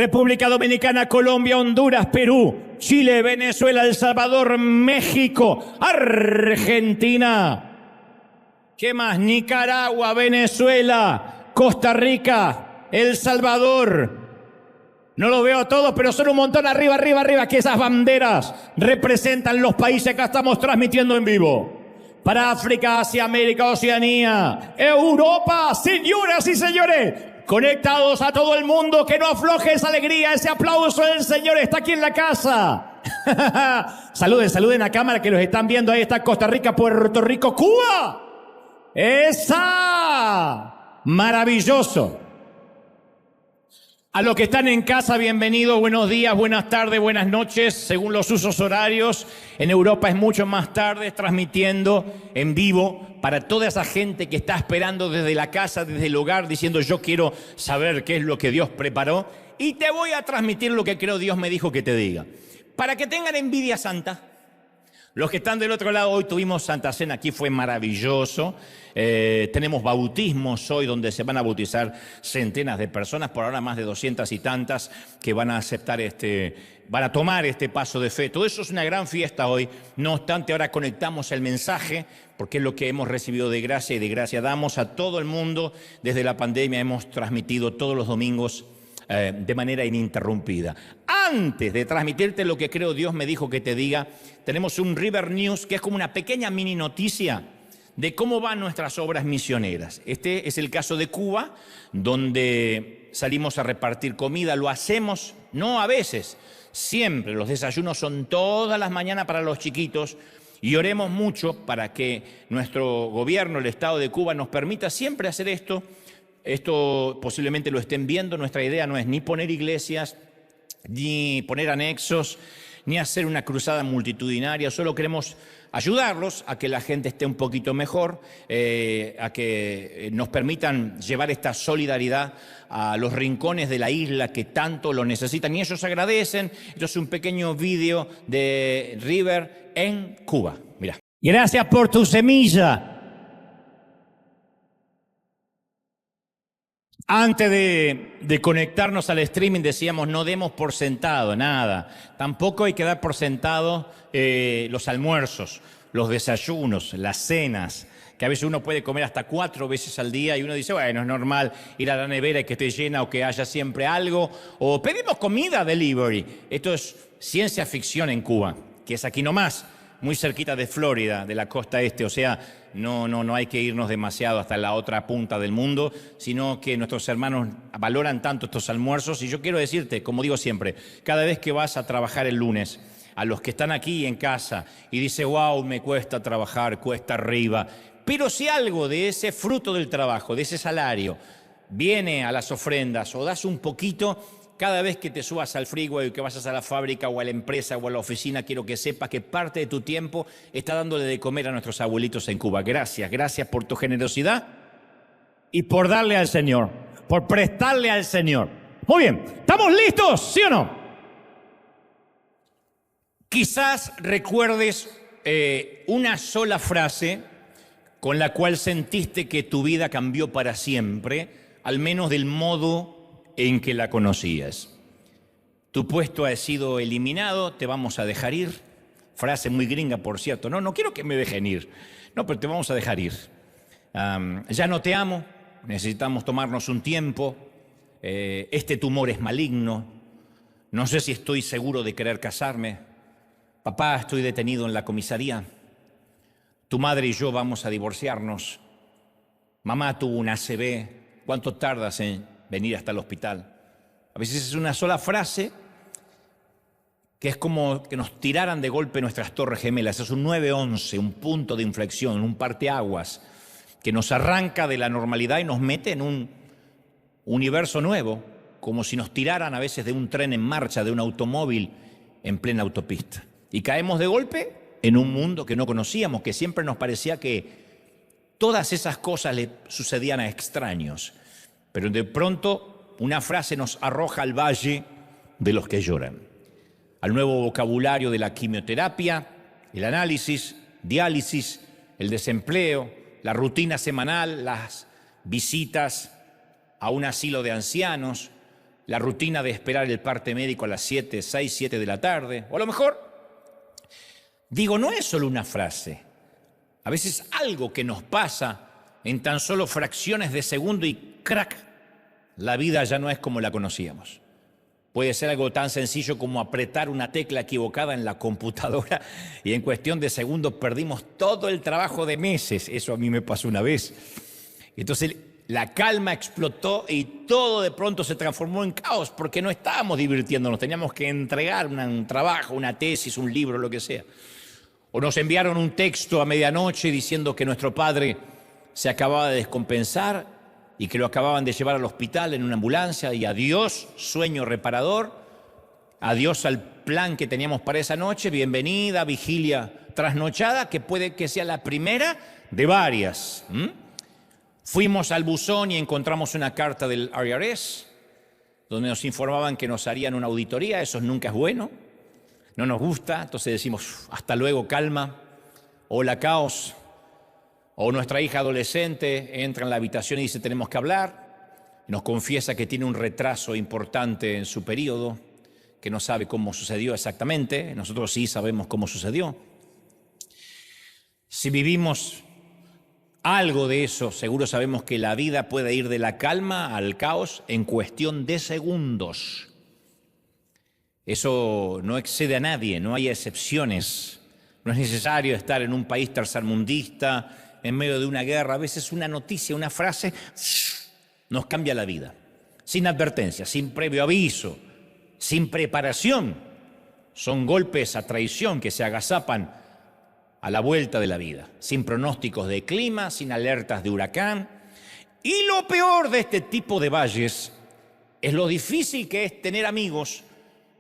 República Dominicana, Colombia, Honduras, Perú, Chile, Venezuela, El Salvador, México, Argentina. ¿Qué más? Nicaragua, Venezuela, Costa Rica, El Salvador. No lo veo a todos, pero son un montón. Arriba, arriba, arriba, que esas banderas representan los países que estamos transmitiendo en vivo. Para África, Asia, América, Oceanía, Europa, señoras y señores, conectados a todo el mundo, que no afloje esa alegría, ese aplauso del Señor está aquí en la casa. Saluden, saluden a cámara que los están viendo. Ahí está Costa Rica, Puerto Rico, Cuba. ¡Esa! Maravilloso. A los que están en casa, bienvenidos, buenos días, buenas tardes, buenas noches, según los usos horarios. En Europa es mucho más tarde, transmitiendo en vivo para toda esa gente que está esperando desde la casa, desde el hogar, diciendo yo quiero saber qué es lo que Dios preparó y te voy a transmitir lo que creo Dios me dijo que te diga. Para que tengan envidia santa. Los que están del otro lado, hoy tuvimos Santa Cena, aquí fue maravilloso. Tenemos bautismos hoy donde se van a bautizar centenas de personas, por ahora más de 200 y tantas que van a aceptar van a tomar este paso de fe. Todo eso es una gran fiesta hoy. No obstante, ahora conectamos el mensaje porque es lo que hemos recibido de gracia y de gracia damos a todo el mundo. Desde la pandemia hemos transmitido todos los domingos de manera ininterrumpida. Antes de transmitirte lo que creo Dios me dijo que te diga, tenemos un River News que es como una pequeña mini noticia de cómo van nuestras obras misioneras. Este es el caso de Cuba, donde salimos a repartir comida. Lo hacemos, no a veces, siempre. Los desayunos son todas las mañanas para los chiquitos y oremos mucho para que nuestro gobierno, el Estado de Cuba, nos permita siempre hacer esto. Esto posiblemente lo estén viendo. Nuestra idea no es ni poner iglesias, ni poner anexos, ni hacer una cruzada multitudinaria. Solo queremos ayudarlos a que la gente esté un poquito mejor, a que nos permitan llevar esta solidaridad a los rincones de la isla que tanto lo necesitan. Y ellos agradecen. Esto es un pequeño vídeo de River en Cuba. Mira. Gracias por tu semilla. Antes de conectarnos al streaming decíamos no demos por sentado nada. Tampoco hay que dar por sentado los almuerzos, los desayunos, las cenas, que a veces uno puede comer hasta 4 veces al día y uno dice, bueno, es normal ir a la nevera y que esté llena o que haya siempre algo. O pedimos comida delivery. Esto es ciencia ficción en Cuba, que es aquí nomás, muy cerquita de Florida, de la costa este. O sea, no hay que irnos demasiado hasta la otra punta del mundo, sino que nuestros hermanos valoran tanto estos almuerzos. Y yo quiero decirte, como digo siempre, cada vez que vas a trabajar el lunes, a los que están aquí en casa y dice, wow, me cuesta trabajar, cuesta arriba. Pero si algo de ese fruto del trabajo, de ese salario, viene a las ofrendas o das un poquito, cada vez que te subas al freeway, que vayas a la fábrica o a la empresa o a la oficina, quiero que sepas que parte de tu tiempo está dándole de comer a nuestros abuelitos en Cuba. Gracias, gracias por tu generosidad y por darle al Señor, por prestarle al Señor. Muy bien, ¿estamos listos? ¿Sí o no? Quizás recuerdes una sola frase con la cual sentiste que tu vida cambió para siempre, al menos del modo en que la conocías. Tu puesto ha sido eliminado, te vamos a dejar ir. Frase muy gringa, por cierto. No quiero que me dejen ir. No, pero te vamos a dejar ir. Ya no te amo, necesitamos tomarnos un tiempo. Este tumor es maligno. No sé si estoy seguro de querer casarme. Papá, estoy detenido en la comisaría. Tu madre y yo vamos a divorciarnos. Mamá tuvo un ACV. ¿Cuánto tardas en venir hasta el hospital? A veces es una sola frase que es como que nos tiraran de golpe nuestras torres gemelas. Es un 911, un punto de inflexión, un parteaguas que nos arranca de la normalidad y nos mete en un universo nuevo, como si nos tiraran a veces de un tren en marcha, de un automóvil en plena autopista. Y caemos de golpe en un mundo que no conocíamos, que siempre nos parecía que todas esas cosas le sucedían a extraños. Pero de pronto una frase nos arroja al valle de los que lloran, al nuevo vocabulario de la quimioterapia, el análisis, diálisis, el desempleo, la rutina semanal, las visitas a un asilo de ancianos, la rutina de esperar el parte médico a las 7, 6, 7 de la tarde. O a lo mejor, digo, no es solo una frase. A veces algo que nos pasa en tan solo fracciones de segundo y crack, la vida ya no es como la conocíamos. Puede ser algo tan sencillo como apretar una tecla equivocada en la computadora y en cuestión de segundos perdimos todo el trabajo de meses. Eso a mí me pasó una vez. Entonces la calma explotó y todo de pronto se transformó en caos porque no estábamos divirtiéndonos. Teníamos que entregar un trabajo, una tesis, un libro, lo que sea. O nos enviaron un texto a medianoche diciendo que nuestro padre se acababa de descompensar y que lo acababan de llevar al hospital en una ambulancia, y adiós sueño reparador, adiós al plan que teníamos para esa noche, bienvenida, vigilia trasnochada, que puede que sea la primera de varias. Fuimos al buzón y encontramos una carta del IRS, donde nos informaban que nos harían una auditoría. Eso nunca es bueno, no nos gusta, entonces decimos, hasta luego, calma, hola, caos. O nuestra hija adolescente entra en la habitación y dice, tenemos que hablar. Nos confiesa que tiene un retraso importante en su periodo, que no sabe cómo sucedió exactamente. Nosotros sí sabemos cómo sucedió. Si vivimos algo de eso, seguro sabemos que la vida puede ir de la calma al caos en cuestión de segundos. Eso no excede a nadie, no hay excepciones. No es necesario estar en un país tercermundista, en medio de una guerra. A veces una noticia, una frase, nos cambia la vida. Sin advertencia, sin previo aviso, sin preparación. Son golpes a traición que se agazapan a la vuelta de la vida. Sin pronósticos de clima, sin alertas de huracán. Y lo peor de este tipo de valles es lo difícil que es tener amigos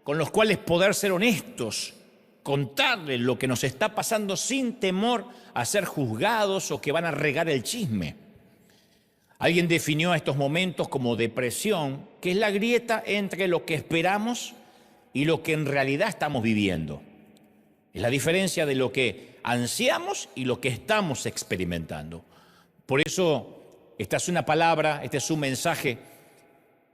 con los cuales poder ser honestos, contarles lo que nos está pasando sin temor a ser juzgados o que van a regar el chisme. Alguien definió a estos momentos como depresión, que es la grieta entre lo que esperamos y lo que en realidad estamos viviendo. Es la diferencia de lo que ansiamos y lo que estamos experimentando. Por eso, esta es una palabra, este es un mensaje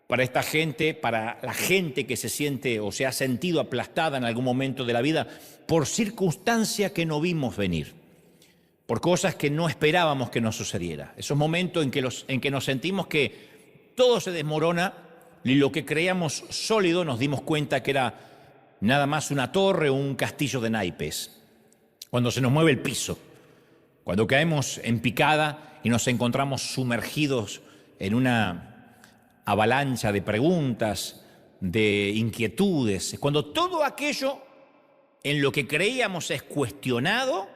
para esta gente, para la gente que se siente o se ha sentido aplastada en algún momento de la vida por circunstancias que no vimos venir, por cosas que no esperábamos que nos sucediera. Esos momentos en que nos sentimos que todo se desmorona y lo que creíamos sólido nos dimos cuenta que era nada más una torre o un castillo de naipes. Cuando se nos mueve el piso, cuando caemos en picada y nos encontramos sumergidos en una avalancha de preguntas, de inquietudes, cuando todo aquello en lo que creíamos es cuestionado,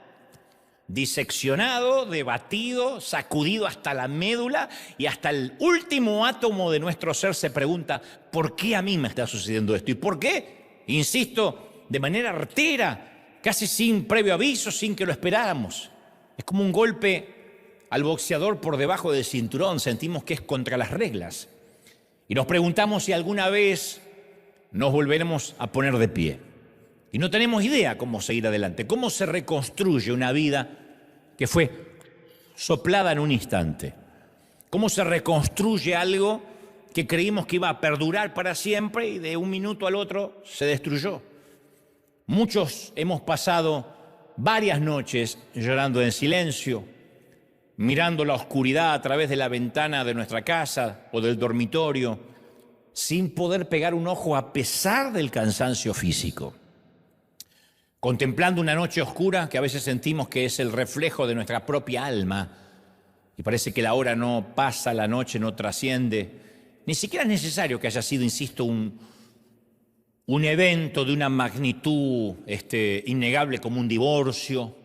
diseccionado, debatido, sacudido hasta la médula y hasta el último átomo de nuestro ser se pregunta, ¿por qué a mí me está sucediendo esto? ¿Y por qué? Insisto, de manera artera, casi sin previo aviso, sin que lo esperáramos. Es como un golpe al boxeador por debajo del cinturón, sentimos que es contra las reglas. Y nos preguntamos si alguna vez nos volveremos a poner de pie. Y no tenemos idea cómo seguir adelante, cómo se reconstruye una vida que fue soplada en un instante. Cómo se reconstruye algo que creímos que iba a perdurar para siempre y de un minuto al otro se destruyó. Muchos hemos pasado varias noches llorando en silencio, mirando la oscuridad a través de la ventana de nuestra casa o del dormitorio, sin poder pegar un ojo a pesar del cansancio físico. Contemplando una noche oscura que a veces sentimos que es el reflejo de nuestra propia alma y parece que la hora no pasa, la noche no trasciende. Ni siquiera es necesario que haya sido, insisto, un evento de una magnitud innegable como un divorcio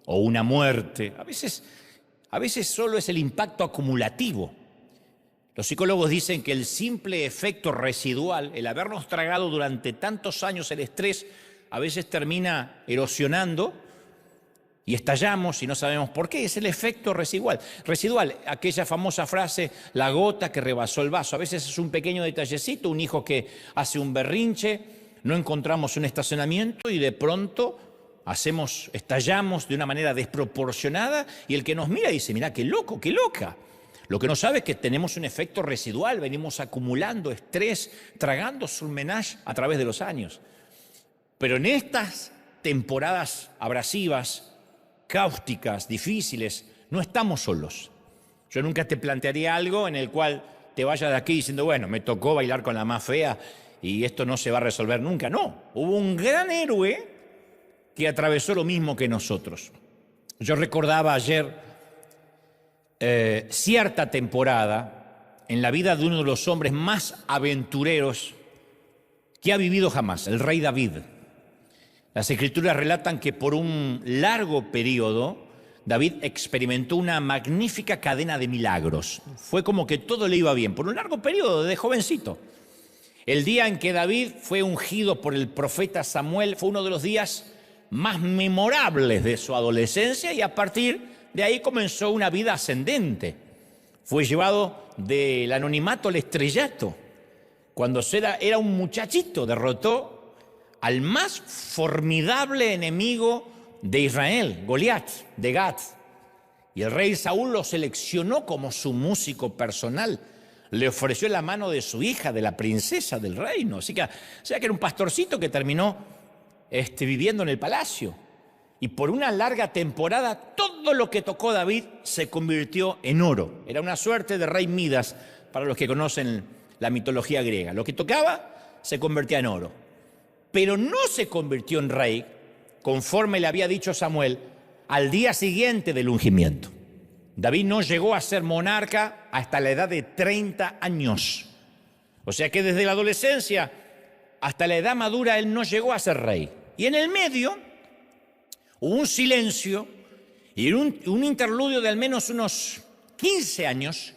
o una muerte. A veces solo es el impacto acumulativo. Los psicólogos dicen que el simple efecto residual, el habernos tragado durante tantos años el estrés, a veces termina erosionando y estallamos y no sabemos por qué. Es el efecto residual. Residual, aquella famosa frase, la gota que rebasó el vaso. A veces es un pequeño detallecito, un hijo que hace un berrinche, no encontramos un estacionamiento y de pronto estallamos de una manera desproporcionada y el que nos mira dice, mirá, qué loco, qué loca. Lo que no sabe es que tenemos un efecto residual, venimos acumulando estrés, tragando surmenage a través de los años. Pero en estas temporadas abrasivas, cáusticas, difíciles, no estamos solos. Yo nunca te plantearía algo en el cual te vayas de aquí diciendo, bueno, me tocó bailar con la más fea y esto no se va a resolver nunca. No, hubo un gran héroe que atravesó lo mismo que nosotros. Yo recordaba ayer cierta temporada en la vida de uno de los hombres más aventureros que ha vivido jamás, el rey David. Las Escrituras relatan que por un largo periodo David experimentó una magnífica cadena de milagros. Fue como que todo le iba bien, por un largo periodo, de jovencito. El día en que David fue ungido por el profeta Samuel fue uno de los días más memorables de su adolescencia y a partir de ahí comenzó una vida ascendente. Fue llevado del anonimato al estrellato. Cuando era un muchachito, derrotó al más formidable enemigo de Israel, Goliat, de Gat. Y el rey Saúl lo seleccionó como su músico personal. Le ofreció la mano de su hija, de la princesa del reino. O sea que era un pastorcito que terminó viviendo en el palacio. Y por una larga temporada, todo lo que tocó David se convirtió en oro. Era una suerte de rey Midas, para los que conocen la mitología griega. Lo que tocaba se convertía en oro. Pero no se convirtió en rey, conforme le había dicho Samuel, al día siguiente del ungimiento. David no llegó a ser monarca hasta la edad de 30 años. O sea que desde la adolescencia hasta la edad madura él no llegó a ser rey. Y en el medio hubo un silencio y un interludio de al menos unos 15 años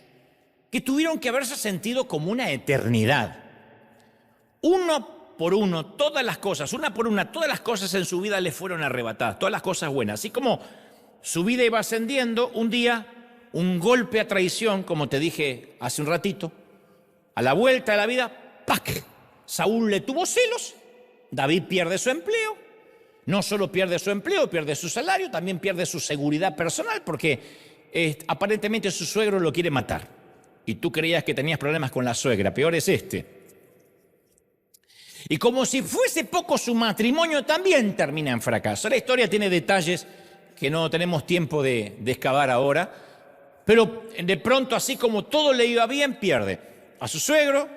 que tuvieron que haberse sentido como una eternidad. Uno por uno, todas las cosas en su vida le fueron arrebatadas, todas las cosas buenas. Así como su vida iba ascendiendo, un día, un golpe a traición, como te dije hace un ratito, a la vuelta de la vida, ¡pac! Saúl le tuvo celos, David pierde su empleo. No solo pierde su empleo, pierde su salario, también pierde su seguridad personal porque aparentemente su suegro lo quiere matar. Y tú creías que tenías problemas con la suegra, peor es este. Y como si fuese poco, su matrimonio también termina en fracaso. La historia tiene detalles que no tenemos tiempo de excavar ahora, pero de pronto, así como todo le iba bien, pierde a su suegro,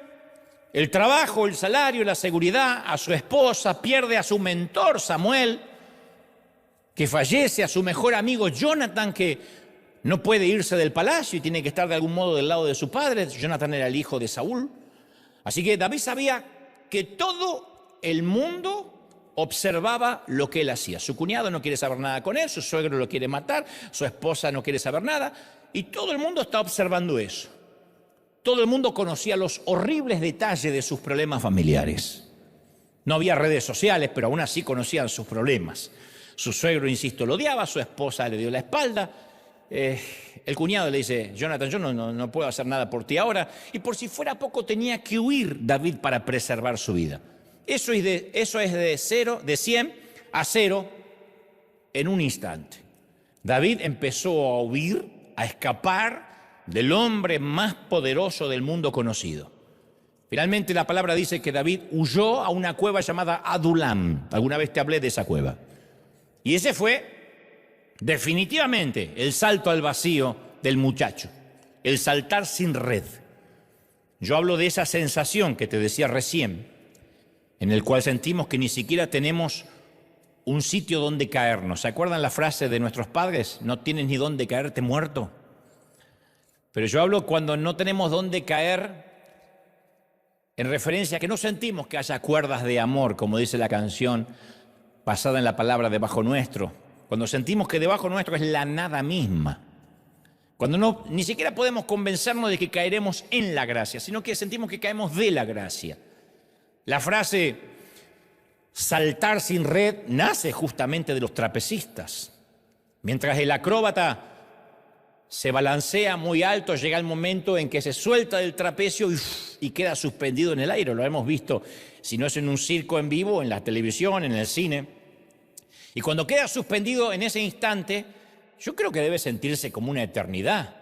el trabajo, el salario, la seguridad, a su esposa, pierde a su mentor Samuel, que fallece, a su mejor amigo Jonathan, que no puede irse del palacio y tiene que estar de algún modo del lado de su padre. Jonathan era el hijo de Saúl. Así que David sabía que todo el mundo observaba lo que él hacía. Su cuñado no quiere saber nada con él, su suegro lo quiere matar, su esposa no quiere saber nada, y todo el mundo está observando eso. Todo el mundo conocía los horribles detalles de sus problemas familiares. No había redes sociales, pero aún así conocían sus problemas. Su suegro, insisto, lo odiaba, su esposa le dio la espalda. El cuñado le dice, Jonathan, yo no puedo hacer nada por ti ahora. Y por si fuera poco, tenía que huir David para preservar su vida. Eso es de 100 a 0 en un instante. David empezó a huir, a escapar del hombre más poderoso del mundo conocido. Finalmente la palabra dice que David huyó a una cueva llamada Adulam. Alguna vez te hablé de esa cueva. Y ese fue definitivamente el salto al vacío del muchacho, el saltar sin red. Yo hablo de esa sensación que te decía recién, en el cual sentimos que ni siquiera tenemos un sitio donde caernos. ¿Se acuerdan la frase de nuestros padres? No tienes ni dónde caerte muerto. Pero yo hablo cuando no tenemos dónde caer en referencia a que no sentimos que haya cuerdas de amor, como dice la canción basada en la palabra debajo nuestro. Cuando sentimos que debajo nuestro es la nada misma. Cuando ni siquiera podemos convencernos de que caeremos en la gracia, sino que sentimos que caemos de la gracia. La frase saltar sin red nace justamente de los trapecistas. Mientras el acróbata se balancea muy alto, llega el momento en que se suelta del trapecio y queda suspendido en el aire. Lo hemos visto, si no es en un circo en vivo, en la televisión, en el cine. Y cuando queda suspendido en ese instante, yo creo que debe sentirse como una eternidad.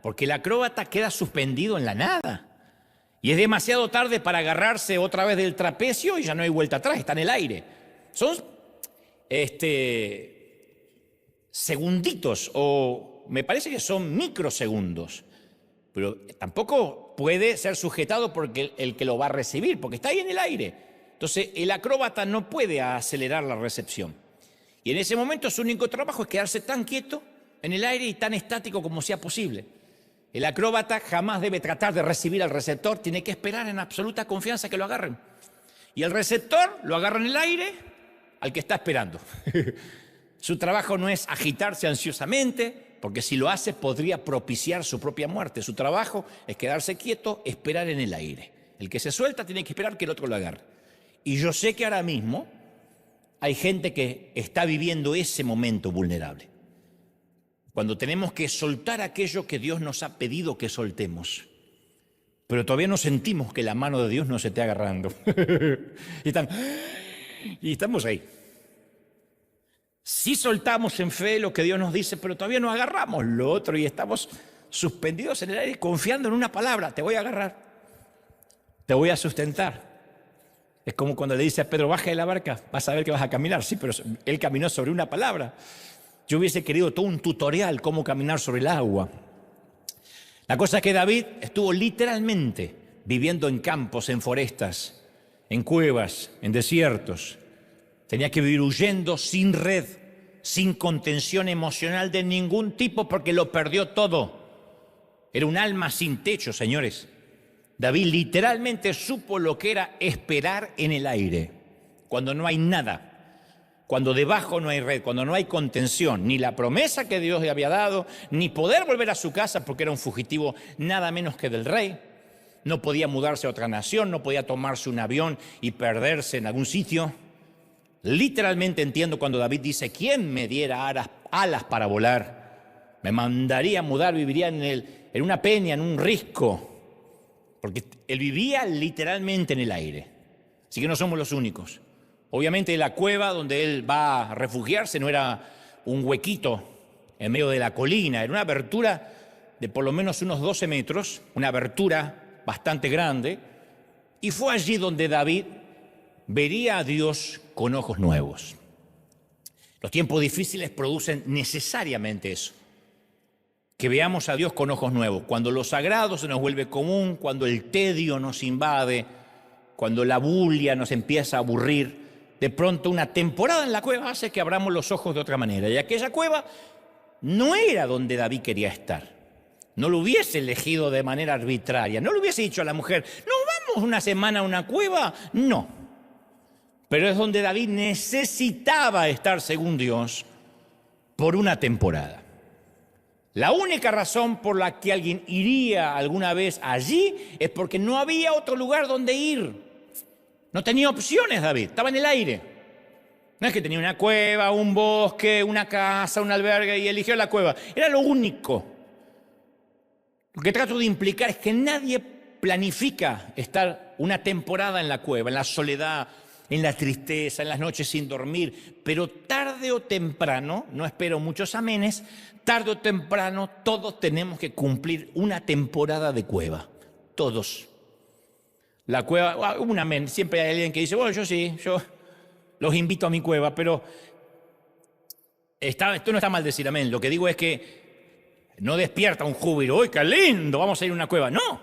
porque el acróbata queda suspendido en la nada. Y es demasiado tarde para agarrarse otra vez del trapecio y ya no hay vuelta atrás, está en el aire. Son segunditos, o me parece que son microsegundos, pero tampoco puede ser sujetado por el que lo va a recibir, porque está ahí en el aire. Entonces el acróbata no puede acelerar la recepción. Y en ese momento su único trabajo es quedarse tan quieto en el aire y tan estático como sea posible. El acróbata jamás debe tratar de recibir al receptor, tiene que esperar en absoluta confianza que lo agarren. Y el receptor lo agarra en el aire al que está esperando. Su trabajo no es agitarse ansiosamente, porque si lo hace podría propiciar su propia muerte. Su trabajo es quedarse quieto, esperar en el aire. El que se suelta tiene que esperar que el otro lo agarre. Y yo sé que ahora mismo hay gente que está viviendo ese momento vulnerable, cuando tenemos que soltar aquello que Dios nos ha pedido que soltemos, pero todavía no sentimos que la mano de Dios nos esté agarrando. y estamos ahí. Sí soltamos en fe lo que Dios nos dice, pero todavía no agarramos lo otro y estamos suspendidos en el aire confiando en una palabra: te voy a agarrar, te voy a sustentar. Es como cuando le dice a Pedro: baja de la barca, vas a ver que vas a caminar. Sí, pero él caminó sobre una palabra. Yo hubiese querido todo un tutorial cómo caminar sobre el agua. La cosa es que David estuvo literalmente viviendo en campos, en forestas, en cuevas, en desiertos. Tenía que vivir huyendo, sin red, sin contención emocional de ningún tipo, porque lo perdió todo. Era un alma sin techo, señores. David literalmente supo lo que era esperar en el aire, cuando no hay nada. Cuando debajo no hay red, cuando no hay contención, ni la promesa que Dios le había dado, ni poder volver a su casa porque era un fugitivo nada menos que del rey. No podía mudarse a otra nación, no podía tomarse un avión y perderse en algún sitio. Literalmente entiendo cuando David dice: ¿quién me diera alas para volar? Me mandaría a mudar, viviría en una peña, en un risco. Porque él vivía literalmente en el aire. Así que no somos los únicos. Obviamente la cueva donde él va a refugiarse no era un huequito en medio de la colina, era una abertura de por lo menos unos 12 metros, una abertura bastante grande, y fue allí donde David vería a Dios con ojos nuevos. Los tiempos difíciles producen necesariamente eso, que veamos a Dios con ojos nuevos, cuando lo sagrado se nos vuelve común, cuando el tedio nos invade, cuando la bulia nos empieza a aburrir. De pronto una temporada en la cueva hace que abramos los ojos de otra manera. Y aquella cueva no era donde David quería estar. No lo hubiese elegido de manera arbitraria. No le hubiese dicho a la mujer: ¿nos vamos una semana a una cueva? No. Pero es donde David necesitaba estar, según Dios, por una temporada. La única razón por la que alguien iría alguna vez allí es porque no había otro lugar donde ir. No tenía opciones David, estaba en el aire. No es que tenía una cueva, un bosque, una casa, un albergue y eligió la cueva. Era lo único. Lo que trato de implicar es que nadie planifica estar una temporada en la cueva, en la soledad, en la tristeza, en las noches sin dormir. Pero tarde o temprano, no espero muchos amenes, tarde o temprano todos tenemos que cumplir una temporada de cueva. Todos. La cueva, un amén. Siempre hay alguien que dice: bueno, yo los invito a mi cueva, pero esto no está mal decir amén. Lo que digo es que no despierta un júbilo: ¡uy, qué lindo! Vamos a ir a una cueva. No,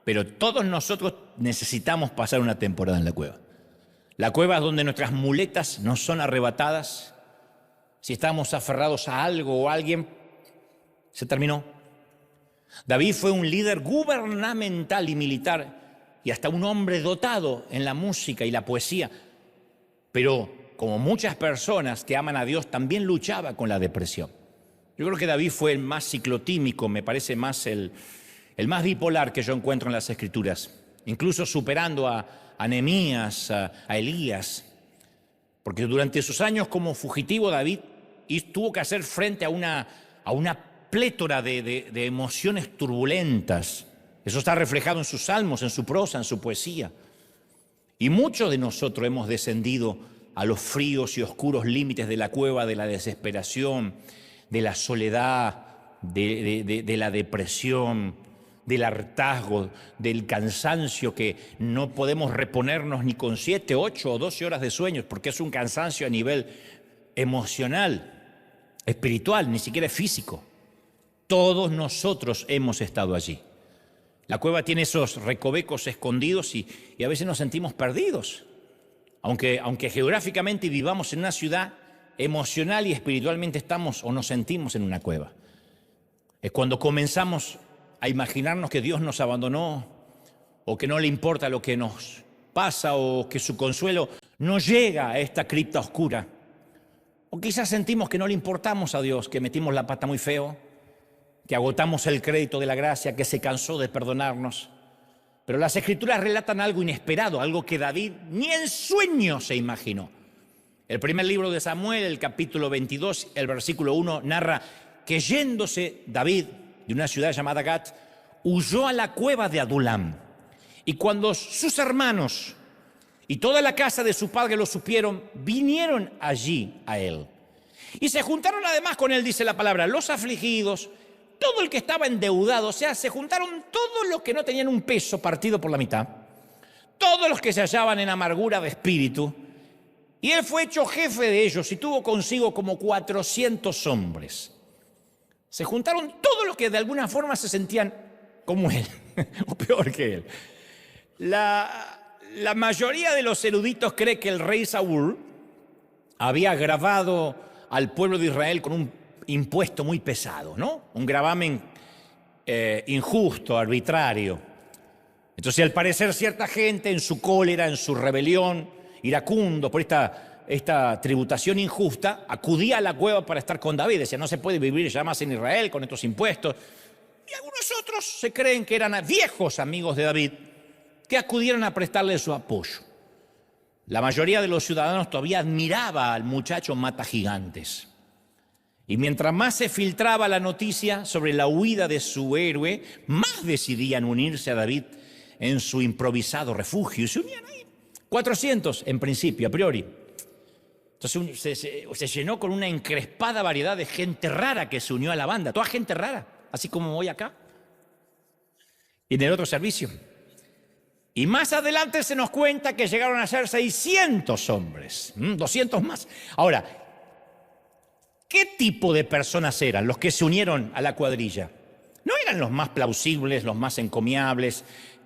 pero todos nosotros necesitamos pasar una temporada en la cueva. La cueva es donde nuestras muletas nos son arrebatadas. Si estamos aferrados a algo o a alguien, se terminó. David fue un líder gubernamental y militar, y hasta un hombre dotado en la música y la poesía. Pero como muchas personas que aman a Dios, también luchaba con la depresión. Yo creo que David fue el más ciclotímico, me parece más el más bipolar que yo encuentro en las Escrituras, incluso superando a Nehemías, a Elías, porque durante sus años como fugitivo David tuvo que hacer frente a una plétora de emociones turbulentas. Eso está reflejado en sus salmos, en su prosa, en su poesía. Y muchos de nosotros hemos descendido a los fríos y oscuros límites de la cueva de la desesperación, de la soledad, de la depresión, del hartazgo, del cansancio que no podemos reponernos ni con 7, 8 o 12 horas de sueño, porque es un cansancio a nivel emocional, espiritual, ni siquiera físico. Todos nosotros hemos estado allí. La cueva tiene esos recovecos escondidos y a veces nos sentimos perdidos. Aunque geográficamente vivamos en una ciudad, emocional y espiritualmente estamos o nos sentimos en una cueva. Es cuando comenzamos a imaginarnos que Dios nos abandonó o que no le importa lo que nos pasa o que su consuelo no llega a esta cripta oscura. O quizás sentimos que no le importamos a Dios, que metimos la pata muy feo, que agotamos el crédito de la gracia, que se cansó de perdonarnos. Pero las Escrituras relatan algo inesperado, algo que David ni en sueño se imaginó. El primer libro de Samuel, el capítulo 22, el versículo 1, narra que yéndose David de una ciudad llamada Gat, huyó a la cueva de Adulam. Y cuando sus hermanos y toda la casa de su padre lo supieron, vinieron allí a él. Y se juntaron además con él, dice la palabra, los afligidos, todo el que estaba endeudado, o sea, se juntaron todos los que no tenían un peso partido por la mitad, todos los que se hallaban en amargura de espíritu, y él fue hecho jefe de ellos y tuvo consigo como 400 hombres. Se juntaron todos los que de alguna forma se sentían como él, o peor que él. La mayoría de los eruditos cree que el rey Saúl había agravado al pueblo de Israel con un impuesto muy pesado, ¿no? Un gravamen injusto, arbitrario. Entonces, al parecer, cierta gente en su cólera, en su rebelión, iracundo por esta tributación injusta, acudía a la cueva para estar con David. Decía, no se puede vivir ya más en Israel con estos impuestos. Y algunos otros se creen que eran viejos amigos de David que acudieron a prestarle su apoyo. La mayoría de los ciudadanos todavía admiraba al muchacho mata gigantes. Y mientras más se filtraba la noticia sobre la huida de su héroe, más decidían unirse a David en su improvisado refugio. Y se unían ahí 400 en principio, a priori. Entonces se llenó con una encrespada variedad de gente rara que se unió a la banda. Toda gente rara, así como hoy acá. Y en el otro servicio. Y más adelante se nos cuenta que llegaron a ser 600 hombres, 200 más. Ahora, ¿qué tipo de personas eran los que se unieron a la cuadrilla? No eran los más plausibles, los más encomiables,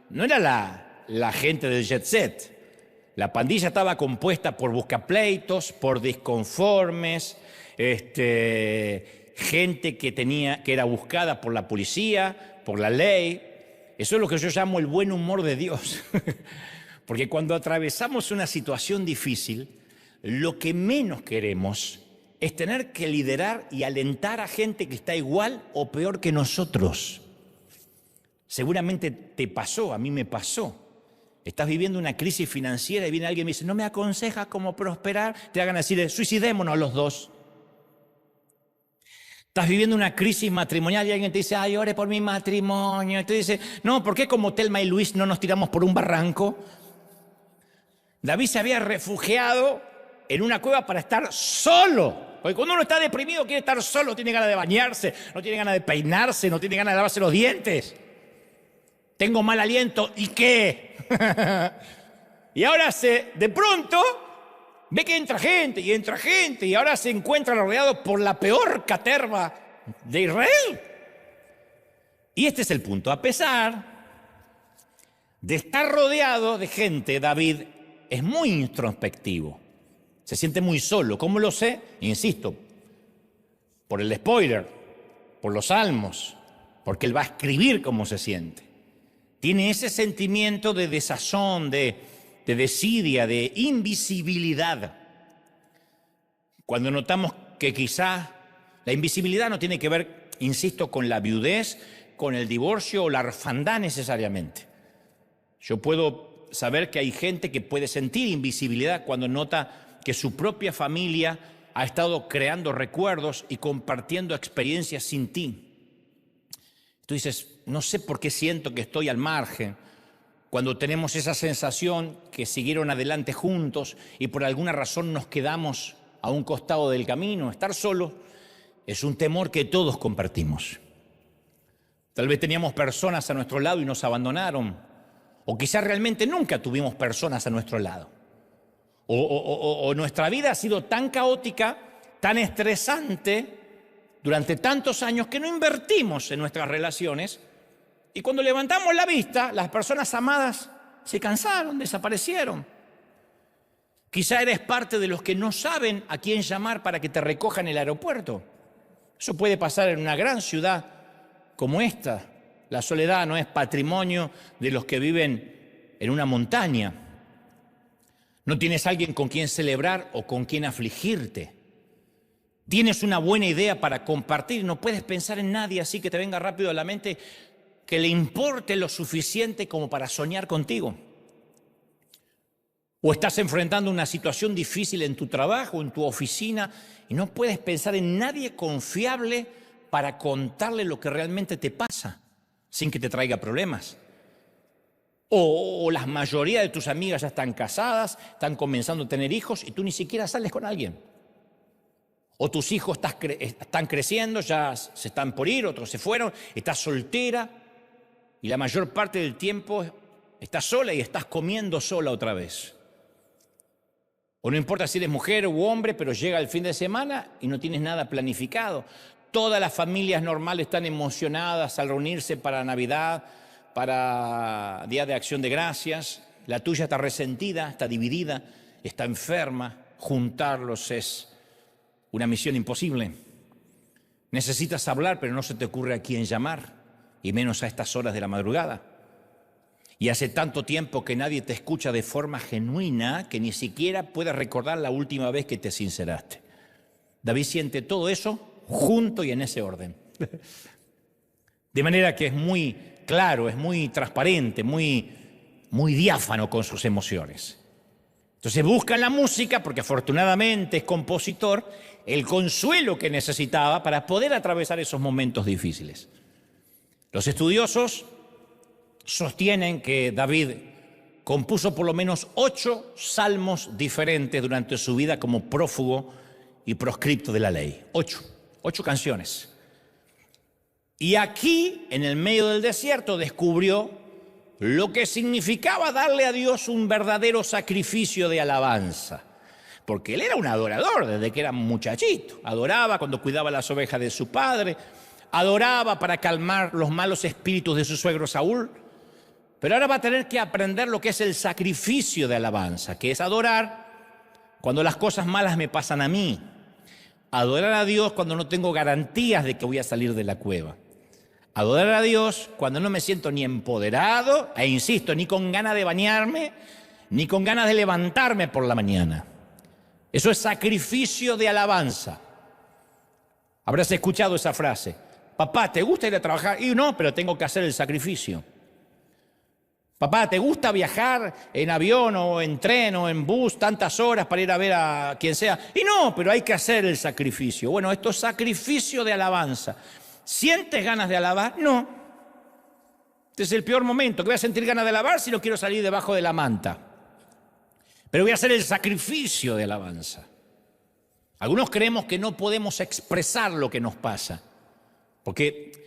no era la gente del jet set. La pandilla estaba compuesta por buscapleitos, por disconformes, gente que era buscada por la policía, por la ley. Eso es lo que yo llamo el buen humor de Dios. Porque cuando atravesamos una situación difícil, lo que menos queremos es tener que liderar y alentar a gente que está igual o peor que nosotros. Seguramente te pasó, a mí me pasó. Estás viviendo una crisis financiera y viene alguien y me dice, no me aconsejas cómo prosperar, te hagan decir, suicidémonos los dos. Estás viviendo una crisis matrimonial y alguien te dice, ay, ore por mi matrimonio. Y tú dices, no, ¿por qué como Telma y Luis no nos tiramos por un barranco? David se había refugiado en una cueva para estar solo. Porque cuando uno está deprimido quiere estar solo, no tiene ganas de bañarse, no tiene ganas de peinarse, no tiene ganas de lavarse los dientes. Tengo mal aliento, ¿y qué? Y ahora de pronto ve que entra gente y ahora se encuentra rodeado por la peor caterva de Israel. Y este es el punto. A pesar de estar rodeado de gente, David es muy introspectivo. Se siente muy solo. ¿Cómo lo sé? Insisto, por el spoiler, por los salmos, porque él va a escribir cómo se siente. Tiene ese sentimiento de desazón, de desidia, de invisibilidad. Cuando notamos que quizá la invisibilidad no tiene que ver, insisto, con la viudez, con el divorcio o la orfandad necesariamente. Yo puedo saber que hay gente que puede sentir invisibilidad cuando nota que su propia familia ha estado creando recuerdos y compartiendo experiencias sin ti. Tú dices, no sé por qué siento que estoy al margen, cuando tenemos esa sensación que siguieron adelante juntos y por alguna razón nos quedamos a un costado del camino. Estar solo es un temor que todos compartimos. Tal vez teníamos personas a nuestro lado y nos abandonaron. O quizás realmente nunca tuvimos personas a nuestro lado. O nuestra vida ha sido tan caótica, tan estresante durante tantos años que no invertimos en nuestras relaciones. Y cuando levantamos la vista, las personas amadas se cansaron, desaparecieron. Quizá eres parte de los que no saben a quién llamar para que te recojan en el aeropuerto. Eso puede pasar en una gran ciudad como esta. La soledad no es patrimonio de los que viven en una montaña. No tienes alguien con quien celebrar o con quien afligirte. Tienes una buena idea para compartir, no puedes pensar en nadie así que te venga rápido a la mente que le importe lo suficiente como para soñar contigo. O estás enfrentando una situación difícil en tu trabajo, en tu oficina, y no puedes pensar en nadie confiable para contarle lo que realmente te pasa, sin que te traiga problemas. O la mayoría de tus amigas ya están casadas, están comenzando a tener hijos y tú ni siquiera sales con alguien. O tus hijos están creciendo, ya se están por ir, otros se fueron, estás soltera y la mayor parte del tiempo estás sola y estás comiendo sola otra vez. O no importa si eres mujer u hombre, pero llega el fin de semana y no tienes nada planificado. Todas las familias normales están emocionadas al reunirse para Navidad, para Día de Acción de Gracias. La tuya está resentida, está dividida, está enferma. Juntarlos es una misión imposible. Necesitas hablar, pero no se te ocurre a quién llamar, y menos a estas horas de la madrugada. Y hace tanto tiempo que nadie te escucha de forma genuina que ni siquiera puedes recordar la última vez que te sinceraste. David siente todo eso junto y en ese orden. De manera que es muy claro, es muy transparente, muy diáfano con sus emociones. Entonces busca en la música, porque afortunadamente es compositor, el consuelo que necesitaba para poder atravesar esos momentos difíciles. Los estudiosos sostienen que David compuso por lo menos 8 salmos diferentes durante su vida como prófugo y proscripto de la ley. 8 canciones. Y aquí, en el medio del desierto, descubrió lo que significaba darle a Dios un verdadero sacrificio de alabanza. Porque él era un adorador desde que era muchachito. Adoraba cuando cuidaba las ovejas de su padre. Adoraba para calmar los malos espíritus de su suegro Saúl. Pero ahora va a tener que aprender lo que es el sacrificio de alabanza, que es adorar cuando las cosas malas me pasan a mí. Adorar a Dios cuando no tengo garantías de que voy a salir de la cueva. Adorar a Dios cuando no me siento ni empoderado, e insisto, ni con ganas de bañarme, ni con ganas de levantarme por la mañana. Eso es sacrificio de alabanza. Habrás escuchado esa frase. Papá, ¿te gusta ir a trabajar? Y no, pero tengo que hacer el sacrificio. Papá, ¿te gusta viajar en avión o en tren o en bus tantas horas para ir a ver a quien sea? Y no, pero hay que hacer el sacrificio. Bueno, esto es sacrificio de alabanza. ¿Sientes ganas de alabar? No. Este es el peor momento. ¿Qué voy a sentir ganas de alabar si no quiero salir debajo de la manta? Pero voy a hacer el sacrificio de alabanza. Algunos creemos que no podemos expresar lo que nos pasa, porque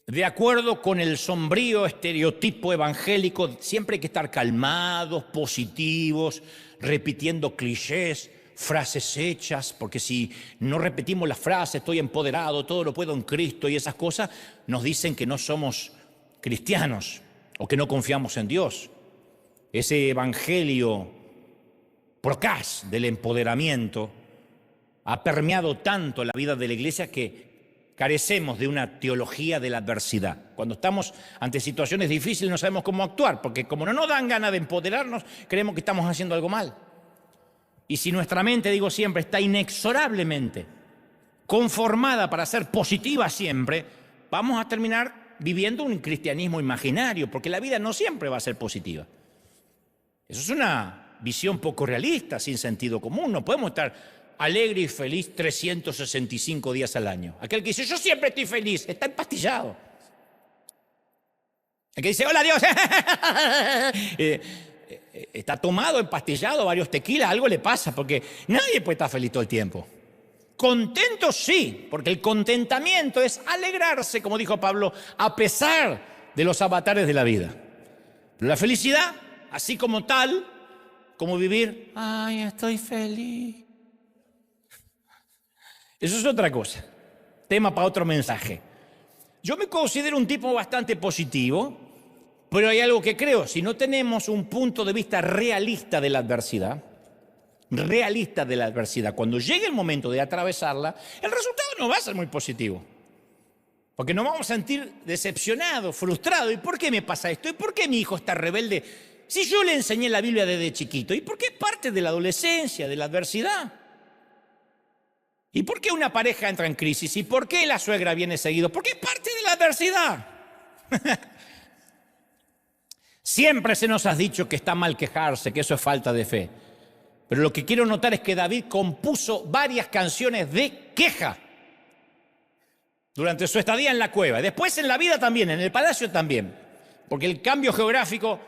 de acuerdo con el sombrío estereotipo evangélico, siempre hay que estar calmados, positivos, repitiendo clichés, frases hechas, porque si no repetimos las frases, estoy empoderado, todo lo puedo en Cristo y esas cosas, nos dicen que no somos cristianos o que no confiamos en Dios. Ese evangelio procaz del empoderamiento ha permeado tanto la vida de la iglesia que carecemos de una teología de la adversidad. Cuando estamos ante situaciones difíciles no sabemos cómo actuar, porque como no nos dan ganas de empoderarnos, creemos que estamos haciendo algo mal. Y si nuestra mente, digo siempre, está inexorablemente conformada para ser positiva siempre, vamos a terminar viviendo un cristianismo imaginario, porque la vida no siempre va a ser positiva. Eso es una visión poco realista, sin sentido común. No podemos estar alegre y feliz 365 días al año. Aquel que dice, yo siempre estoy feliz, está empastillado. El que dice, hola Dios, está tomado, empastillado, varios tequilas, algo le pasa, porque nadie puede estar feliz todo el tiempo. Contento sí, porque el contentamiento es alegrarse, como dijo Pablo, a pesar de los avatares de la vida. Pero la felicidad, así como tal, como vivir, ay, estoy feliz. Eso es otra cosa, tema para otro mensaje. Yo me considero un tipo bastante positivo, pero hay algo que creo, si no tenemos un punto de vista realista de la adversidad, cuando llegue el momento de atravesarla, el resultado no va a ser muy positivo. Porque nos vamos a sentir decepcionados, frustrados. ¿Y por qué me pasa esto? ¿Y por qué mi hijo está rebelde? Si yo le enseñé la Biblia desde chiquito. ¿Y por qué parte de la adolescencia, de la adversidad? ¿Y por qué una pareja entra en crisis? ¿Y por qué la suegra viene seguido? ¿Por qué parte de la adversidad? Siempre se nos ha dicho que está mal quejarse, que eso es falta de fe. Pero lo que quiero notar es que David compuso varias canciones de queja durante su estadía en la cueva. Después en la vida también, en el palacio también. Porque el cambio geográfico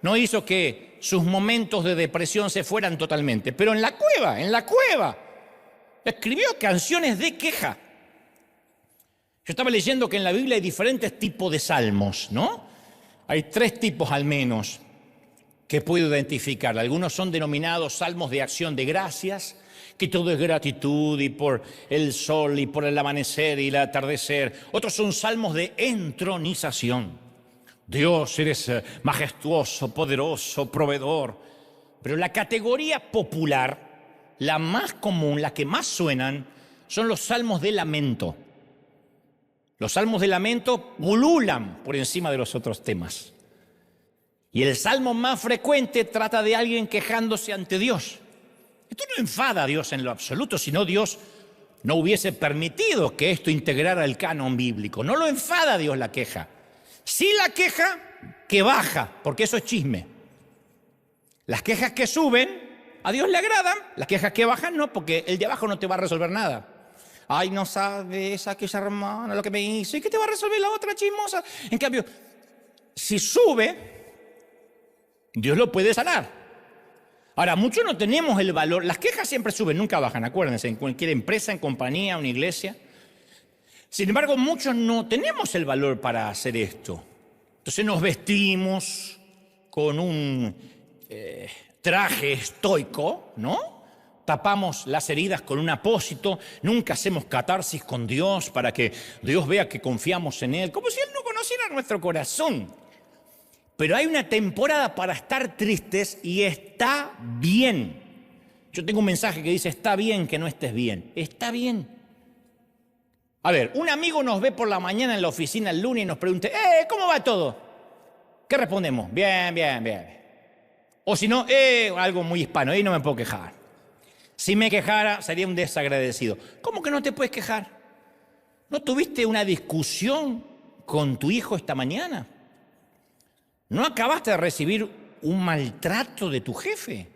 no hizo que sus momentos de depresión se fueran totalmente. Pero en la cueva, escribió canciones de queja. Yo estaba leyendo que en la Biblia hay diferentes tipos de salmos, ¿no? Hay 3 tipos al menos que puedo identificar. Algunos son denominados salmos de acción de gracias, que todo es gratitud y por el sol y por el amanecer y el atardecer. Otros son salmos de entronización. Dios, eres majestuoso, poderoso, proveedor. Pero la categoría popular, la más común, la que más suenan, son los salmos de lamento. Los salmos de lamento pululan por encima de los otros temas. Y el salmo más frecuente trata de alguien quejándose ante Dios. Esto no enfada a Dios en lo absoluto, sino Dios no hubiese permitido que esto integrara el canon bíblico. No lo enfada a Dios la queja. Sí la queja que baja, porque eso es chisme. Las quejas que suben a Dios le agradan, las quejas que bajan no, porque el de abajo no te va a resolver nada. Ay, no sabes, aquella hermana lo que me hizo, ¿y qué te va a resolver la otra chismosa? En cambio, si sube, Dios lo puede sanar. Ahora, muchos no tenemos el valor. Las quejas siempre suben, nunca bajan, acuérdense, en cualquier empresa, en compañía, una iglesia. Sin embargo, muchos no tenemos el valor para hacer esto. Entonces nos vestimos con un traje estoico, ¿no? Tapamos las heridas con un apósito, nunca hacemos catarsis con Dios para que Dios vea que confiamos en Él, como si Él no conociera nuestro corazón. Pero hay una temporada para estar tristes y está bien. Yo tengo un mensaje que dice, está bien que no estés bien. Está bien. A ver, un amigo nos ve por la mañana en la oficina el lunes y nos pregunta, ¿cómo va todo? ¿Qué respondemos? Bien, bien, bien. O si no, algo muy hispano, ahí no me puedo quejar. Si me quejara, sería un desagradecido. ¿Cómo que no te puedes quejar? ¿No tuviste una discusión con tu hijo esta mañana? ¿No acabaste de recibir un maltrato de tu jefe?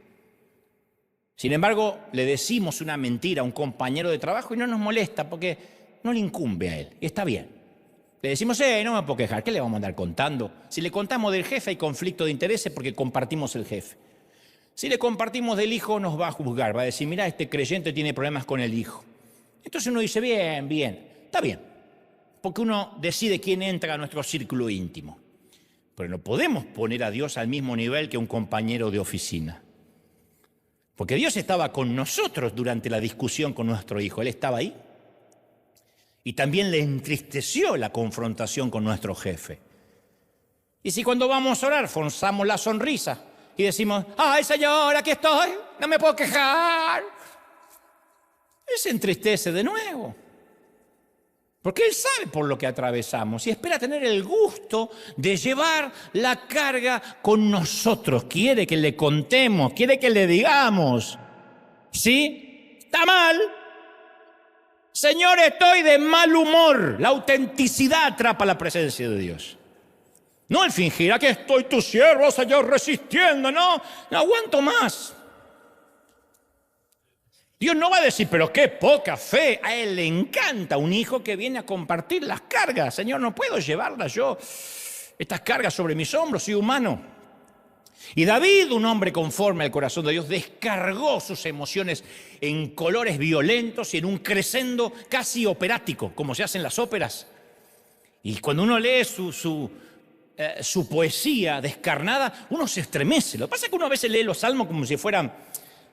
Sin embargo, le decimos una mentira a un compañero de trabajo y no nos molesta porque no le incumbe a él. Está bien. Le decimos, no me puedo quejar. ¿Qué le vamos a andar contando? Si le contamos del jefe hay conflicto de intereses porque compartimos el jefe. Si le compartimos del hijo nos va a juzgar. Va a decir, mira, este creyente tiene problemas con el hijo. Entonces uno dice, bien, bien. Está bien. Porque uno decide quién entra a nuestro círculo íntimo. Pero no podemos poner a Dios al mismo nivel que un compañero de oficina. Porque Dios estaba con nosotros durante la discusión con nuestro hijo. Él estaba ahí. Y también le entristeció la confrontación con nuestro jefe. Y si cuando vamos a orar forzamos la sonrisa y decimos, ¡ay, Señor, aquí estoy! ¡No me puedo quejar! Él se entristece de nuevo. Porque Él sabe por lo que atravesamos y espera tener el gusto de llevar la carga con nosotros. Quiere que le contemos, quiere que le digamos. ¿Sí? ¿Está mal? Señor, estoy de mal humor. La autenticidad atrapa la presencia de Dios. No el fingir, aquí estoy tu siervo, Señor, resistiendo. No aguanto más. Dios no va a decir, pero qué poca fe. A Él le encanta un hijo que viene a compartir las cargas. Señor, no puedo llevarlas yo, estas cargas sobre mis hombros, soy humano. Y David, un hombre conforme al corazón de Dios, descargó sus emociones en colores violentos y en un crescendo casi operático, como se hace en las óperas. Y cuando uno lee su poesía descarnada, uno se estremece. Lo que pasa es que uno a veces lee los salmos como si fueran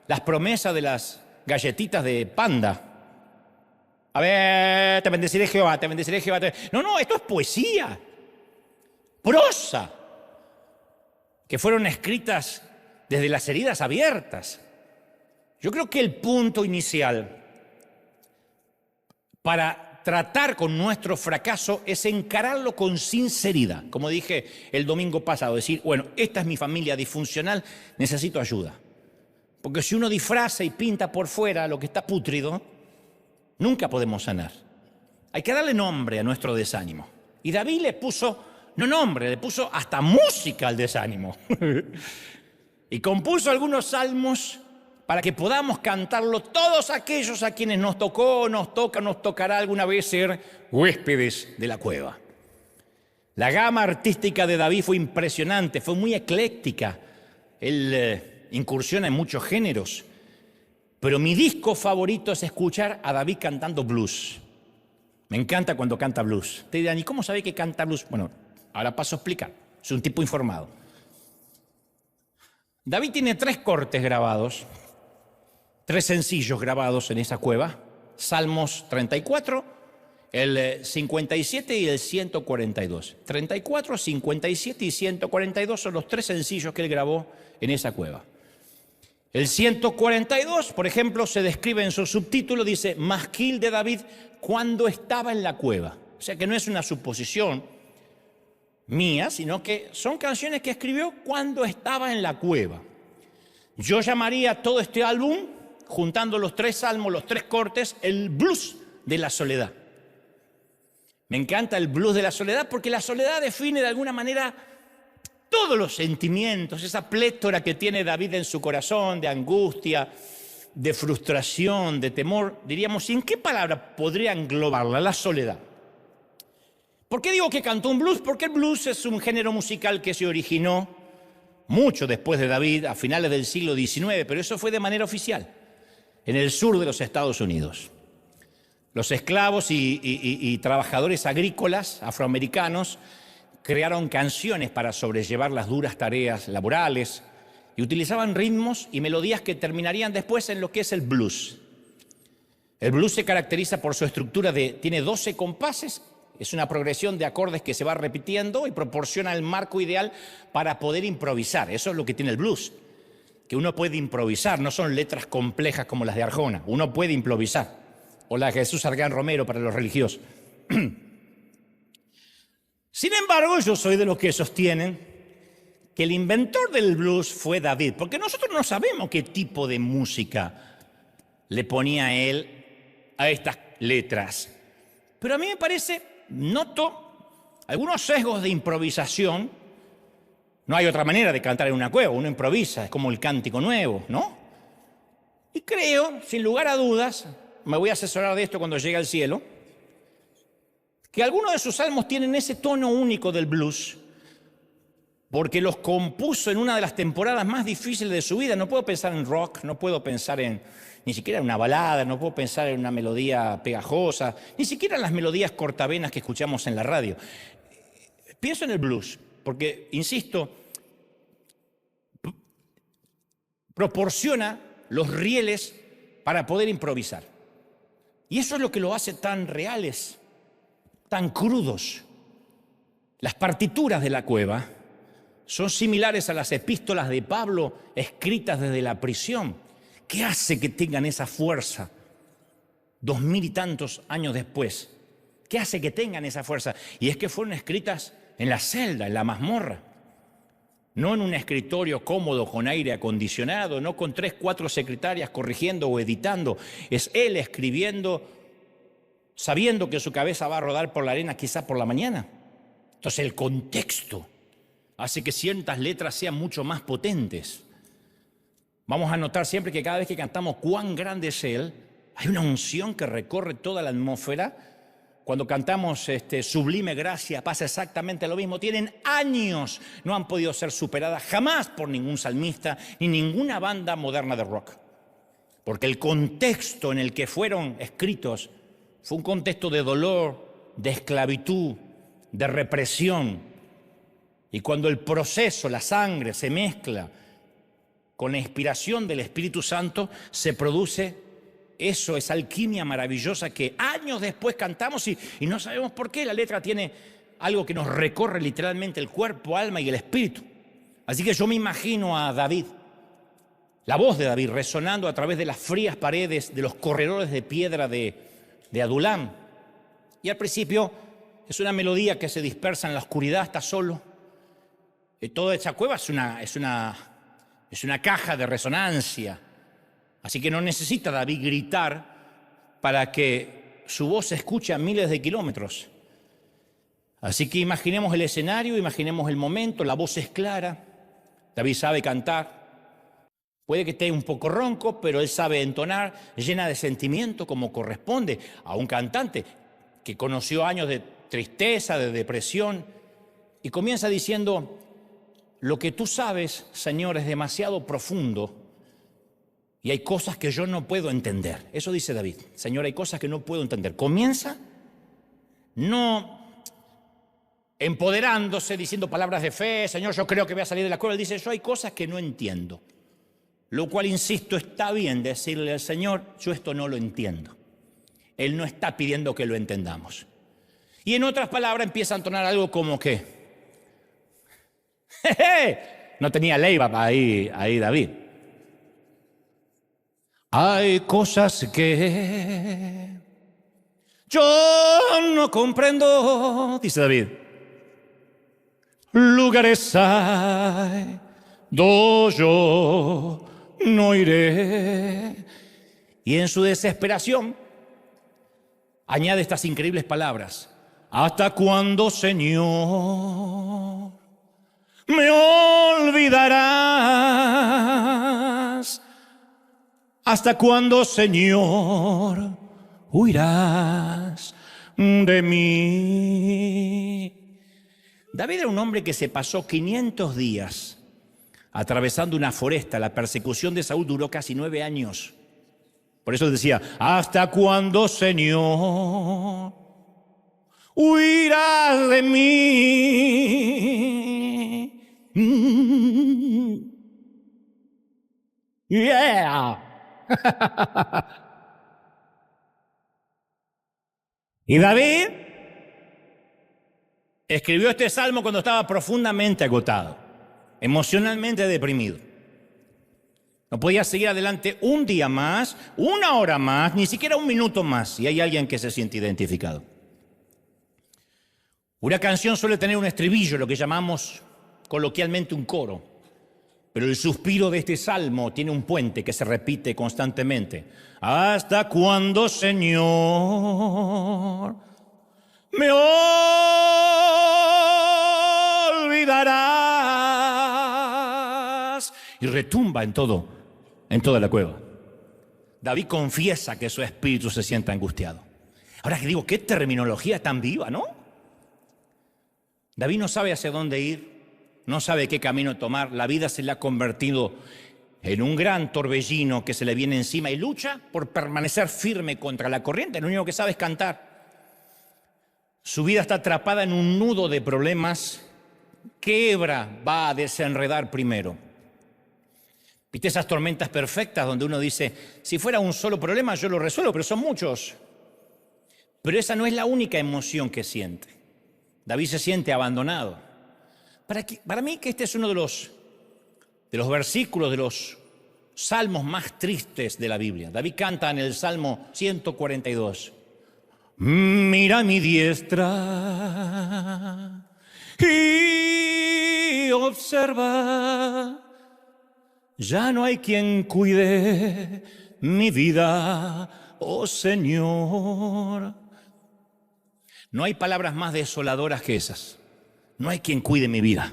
las promesas de las galletitas de Panda. A ver, te bendeciré Jehová, te bendeciré Jehová. No, esto es poesía, prosa, que fueron escritas desde las heridas abiertas. Yo creo que el punto inicial para tratar con nuestro fracaso es encararlo con sinceridad. Como dije el domingo pasado, decir, bueno, esta es mi familia disfuncional, necesito ayuda. Porque si uno disfraza y pinta por fuera lo que está pútrido, nunca podemos sanar. Hay que darle nombre a nuestro desánimo. Y David le puso, no nombre, le puso hasta música al desánimo. Y compuso algunos salmos para que podamos cantarlo todos aquellos a quienes nos tocó, nos tocará alguna vez ser huéspedes de la cueva. La gama artística de David fue impresionante, fue muy ecléctica. Él incursiona en muchos géneros. Pero mi disco favorito es escuchar a David cantando blues. Me encanta cuando canta blues. Te dirán, ¿y cómo sabe que canta blues? Bueno, ahora paso a explicar. Es un tipo informado. David tiene 3 cortes grabados, 3 sencillos grabados en esa cueva. Salmos 34, el 57 y el 142. 34, 57 y 142 son los 3 sencillos que él grabó en esa cueva. El 142, por ejemplo, se describe en su subtítulo, dice, Masquil de David cuando estaba en la cueva. O sea que no es una suposición mía, sino que son canciones que escribió cuando estaba en la cueva. Yo llamaría todo este álbum, juntando los 3 salmos, los 3 cortes, el blues de la soledad. Me encanta el blues de la soledad porque la soledad define de alguna manera todos los sentimientos, esa plétora que tiene David en su corazón, de angustia, de frustración, de temor, diríamos, ¿en qué palabra podría englobarla? La soledad. ¿Por qué digo que cantó un blues? Porque el blues es un género musical que se originó mucho después de David, a finales del siglo XIX, pero eso fue de manera oficial, en el sur de los Estados Unidos. Los esclavos y trabajadores agrícolas afroamericanos crearon canciones para sobrellevar las duras tareas laborales y utilizaban ritmos y melodías que terminarían después en lo que es el blues. El blues se caracteriza por su estructura tiene 12 compases, es una progresión de acordes que se va repitiendo y proporciona el marco ideal para poder improvisar. Eso es lo que tiene el blues, que uno puede improvisar, no son letras complejas como las de Arjona, uno puede improvisar, o la de Jesús Argán Romero para los religiosos. Sin embargo, yo soy de los que sostienen que el inventor del blues fue David, porque nosotros no sabemos qué tipo de música le ponía él a estas letras. Pero a mí me parece, noto algunos sesgos de improvisación. No hay otra manera de cantar en una cueva, uno improvisa, es como el cántico nuevo, ¿no? Y creo, sin lugar a dudas, me voy a asesorar de esto cuando llegue al cielo, que algunos de sus salmos tienen ese tono único del blues, porque los compuso en una de las temporadas más difíciles de su vida. No puedo pensar en rock, no puedo pensar ni siquiera en una balada, no puedo pensar en una melodía pegajosa, ni siquiera en las melodías cortavenas que escuchamos en la radio. Pienso en el blues, porque, insisto, proporciona los rieles para poder improvisar. Y eso es lo que lo hace tan reales, tan crudos. Las partituras de la cueva son similares a las epístolas de Pablo escritas desde la prisión. ¿Qué hace que tengan esa fuerza 2000 y tantos años después? ¿Qué hace que tengan esa fuerza? Y es que fueron escritas en la celda, en la mazmorra. No en un escritorio cómodo con aire acondicionado, no con 3, 4 secretarias corrigiendo o editando. Es él escribiendo, sabiendo que su cabeza va a rodar por la arena quizá por la mañana. Entonces el contexto hace que ciertas letras sean mucho más potentes. Vamos a notar siempre que cada vez que cantamos cuán grande es Él, hay una unción que recorre toda la atmósfera Cuando cantamos Sublime Gracia pasa exactamente lo mismo. Tienen años, no han podido ser superadas jamás por ningún salmista ni ninguna banda moderna de rock. Porque el contexto en el que fueron escritos fue un contexto de dolor, de esclavitud, de represión. Y cuando el proceso, la sangre, se mezcla con la inspiración del Espíritu Santo, se produce eso, esa alquimia maravillosa que años después cantamos y no sabemos por qué. La letra tiene algo que nos recorre literalmente el cuerpo, alma y el espíritu. Así que yo me imagino a David, la voz de David resonando a través de las frías paredes de los corredores de piedra de Adulam. Y al principio es una melodía que se dispersa en la oscuridad, está solo. Toda esa cueva es una caja de resonancia. Así que no necesita David gritar para que su voz se escuche a miles de kilómetros. Así que imaginemos el escenario, imaginemos el momento, la voz es clara, David sabe cantar. Puede que esté un poco ronco, pero él sabe entonar, llena de sentimiento como corresponde a un cantante que conoció años de tristeza, de depresión, y comienza diciendo: lo que tú sabes, Señor, es demasiado profundo y hay cosas que yo no puedo entender. Eso dice David. Señor, hay cosas que no puedo entender. Comienza no empoderándose, diciendo palabras de fe: Señor, yo creo que voy a salir de la cueva. Él dice: yo hay cosas que no entiendo. Lo cual, insisto, está bien decirle al Señor: yo esto no lo entiendo. Él no está pidiendo que lo entendamos. Y en otras palabras empieza a entonar algo como que no tenía ley ahí David. Hay cosas que yo no comprendo, dice David. Lugares hay donde yo no iré. Y en su desesperación añade estas increíbles palabras: ¿hasta cuándo, Señor, me olvidarás? ¿Hasta cuándo, Señor, huirás de mí? David era un hombre que se pasó 500 días atravesando una foresta. La persecución de Saúl duró casi 9 años. Por eso decía: ¿hasta cuándo, Señor, huirás de mí? Yeah. Y David escribió este salmo cuando estaba profundamente agotado, emocionalmente deprimido. No podía seguir adelante un día más, una hora más, ni siquiera un minuto más. Y hay alguien que se siente identificado. Una canción suele tener un estribillo, lo que llamamos coloquialmente un coro. Pero el suspiro de este salmo tiene un puente que se repite constantemente. ¿Hasta cuándo, Señor, me olvidarás? Y retumba en toda la cueva. David confiesa que su espíritu se siente angustiado. Ahora que digo, qué terminología tan viva, ¿no? David no sabe hacia dónde ir. No sabe qué camino tomar. La vida se le ha convertido en un gran torbellino que se le viene encima y lucha por permanecer firme contra la corriente. Lo único que sabe es cantar. Su vida está atrapada en un nudo de problemas. ¿Qué hebra va a desenredar primero? ¿Viste esas tormentas perfectas donde uno dice: si fuera un solo problema yo lo resuelvo, pero son muchos? Pero esa no es la única emoción que siente. David se siente abandonado. Para mí que este es uno de los versículos, de los salmos más tristes de la Biblia. David canta en el Salmo 142. Mira mi diestra y observa, ya no hay quien cuide mi vida, oh Señor. No hay palabras más desoladoras que esas. No hay quien cuide mi vida.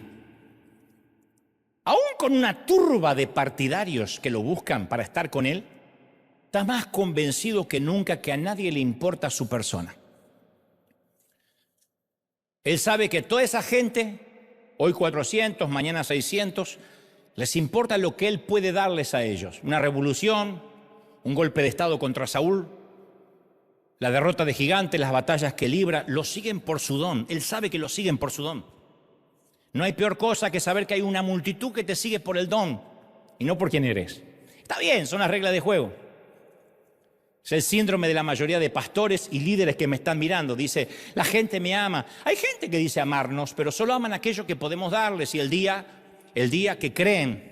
Aún con una turba de partidarios que lo buscan para estar con él, está más convencido que nunca que a nadie le importa su persona. Él sabe que toda esa gente, hoy 400, mañana 600, les importa lo que Él puede darles a ellos. Una revolución, un golpe de Estado contra Saúl, la derrota de gigantes, las batallas que libra, lo siguen por su don. Él sabe que lo siguen por su don. No hay peor cosa que saber que hay una multitud que te sigue por el don y no por quién eres. Está bien, son las reglas de juego. Es el síndrome de la mayoría de pastores y líderes que me están mirando. Dice, la gente me ama. Hay gente que dice amarnos, pero solo aman aquello que podemos darles. Y el día que creen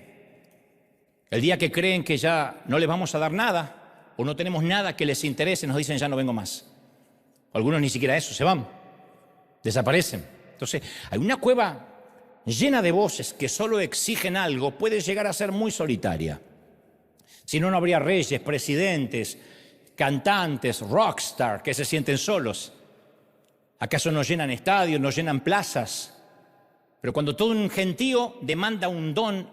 que ya no les vamos a dar nada, o no tenemos nada que les interese, nos dicen ya no vengo más. Algunos ni siquiera eso, se van, desaparecen. Entonces, hay una cueva llena de voces que solo exigen algo, puede llegar a ser muy solitaria. Si no, no habría reyes, presidentes, cantantes, rockstar que se sienten solos. ¿Acaso no llenan estadios, no llenan plazas? Pero cuando todo un gentío demanda un don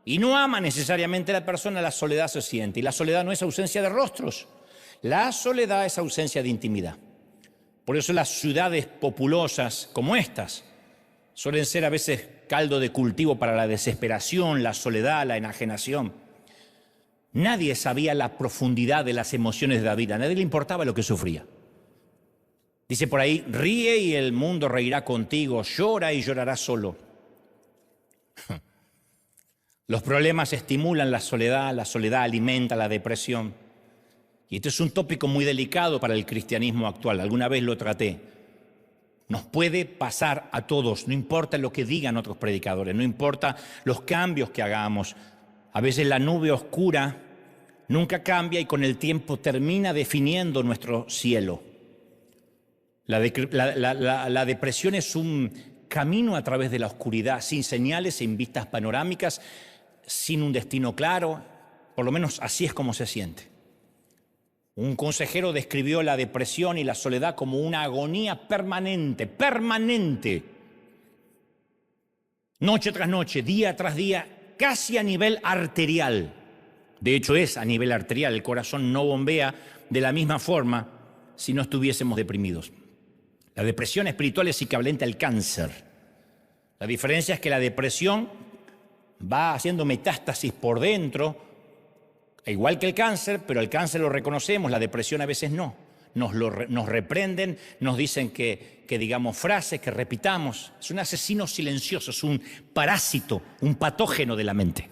y no ama necesariamente a la persona, la soledad se siente. Y la soledad no es ausencia de rostros. La soledad es ausencia de intimidad. Por eso las ciudades populosas como estas suelen ser a veces caldo de cultivo para la desesperación, la soledad, la enajenación. Nadie sabía la profundidad de las emociones de David. A nadie le importaba lo que sufría. Dice por ahí, ríe y el mundo reirá contigo, llora y llorarás solo. Los problemas estimulan la soledad alimenta la depresión. Y este es un tópico muy delicado para el cristianismo actual. Alguna vez lo traté. Nos puede pasar a todos, no importa lo que digan otros predicadores, no importa los cambios que hagamos. A veces la nube oscura nunca cambia y con el tiempo termina definiendo nuestro cielo. La depresión es un camino a través de la oscuridad, sin señales, sin vistas panorámicas, sin un destino claro. Por lo menos así es como se siente. Un consejero describió la depresión y la soledad como una agonía permanente. Noche tras noche, día tras día, casi a nivel arterial. De hecho, es a nivel arterial. El corazón no bombea de la misma forma si no estuviésemos deprimidos. La depresión espiritual es equivalente al cáncer. La diferencia es que la depresión va haciendo metástasis por dentro, igual que el cáncer, pero el cáncer lo reconocemos, la depresión a veces no. Nos reprenden, nos dicen que digamos frases, que repitamos. Es un asesino silencioso, es un parásito, un patógeno de la mente.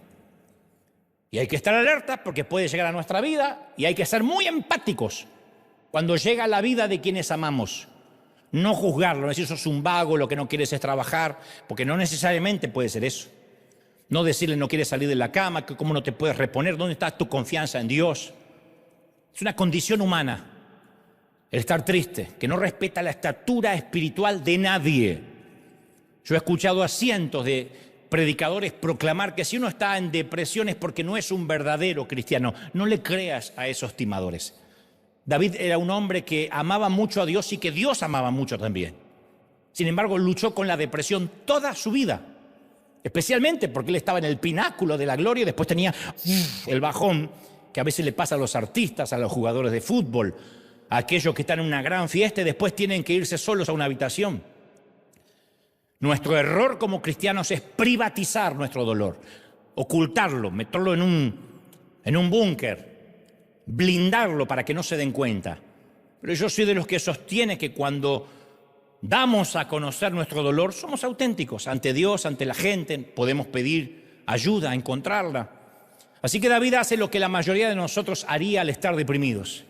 Y hay que estar alerta porque puede llegar a nuestra vida y hay que ser muy empáticos cuando llega a la vida de quienes amamos. No juzgarlo, no decir sos un vago, lo que no quieres es trabajar, porque no necesariamente puede ser eso. No decirle no quieres salir de la cama, que cómo no te puedes reponer, dónde está tu confianza en Dios. Es una condición humana el estar triste, que no respeta la estatura espiritual de nadie. Yo he escuchado a cientos de predicadores proclamar que si uno está en depresión es porque no es un verdadero cristiano. No le creas a esos timadores. David era un hombre que amaba mucho a Dios y que Dios amaba mucho también. Sin embargo, luchó con la depresión toda su vida, especialmente porque él estaba en el pináculo de la gloria y después tenía el bajón que a veces le pasa a los artistas, a los jugadores de fútbol, a aquellos que están en una gran fiesta y después tienen que irse solos a una habitación. Nuestro error como cristianos es privatizar nuestro dolor, ocultarlo, meterlo en un búnker, blindarlo para que no se den cuenta. Pero yo soy de los que sostiene que cuando damos a conocer nuestro dolor, somos auténticos ante Dios, ante la gente, podemos pedir ayuda, encontrarla. Así que David hace lo que la mayoría de nosotros haría al estar deprimidos.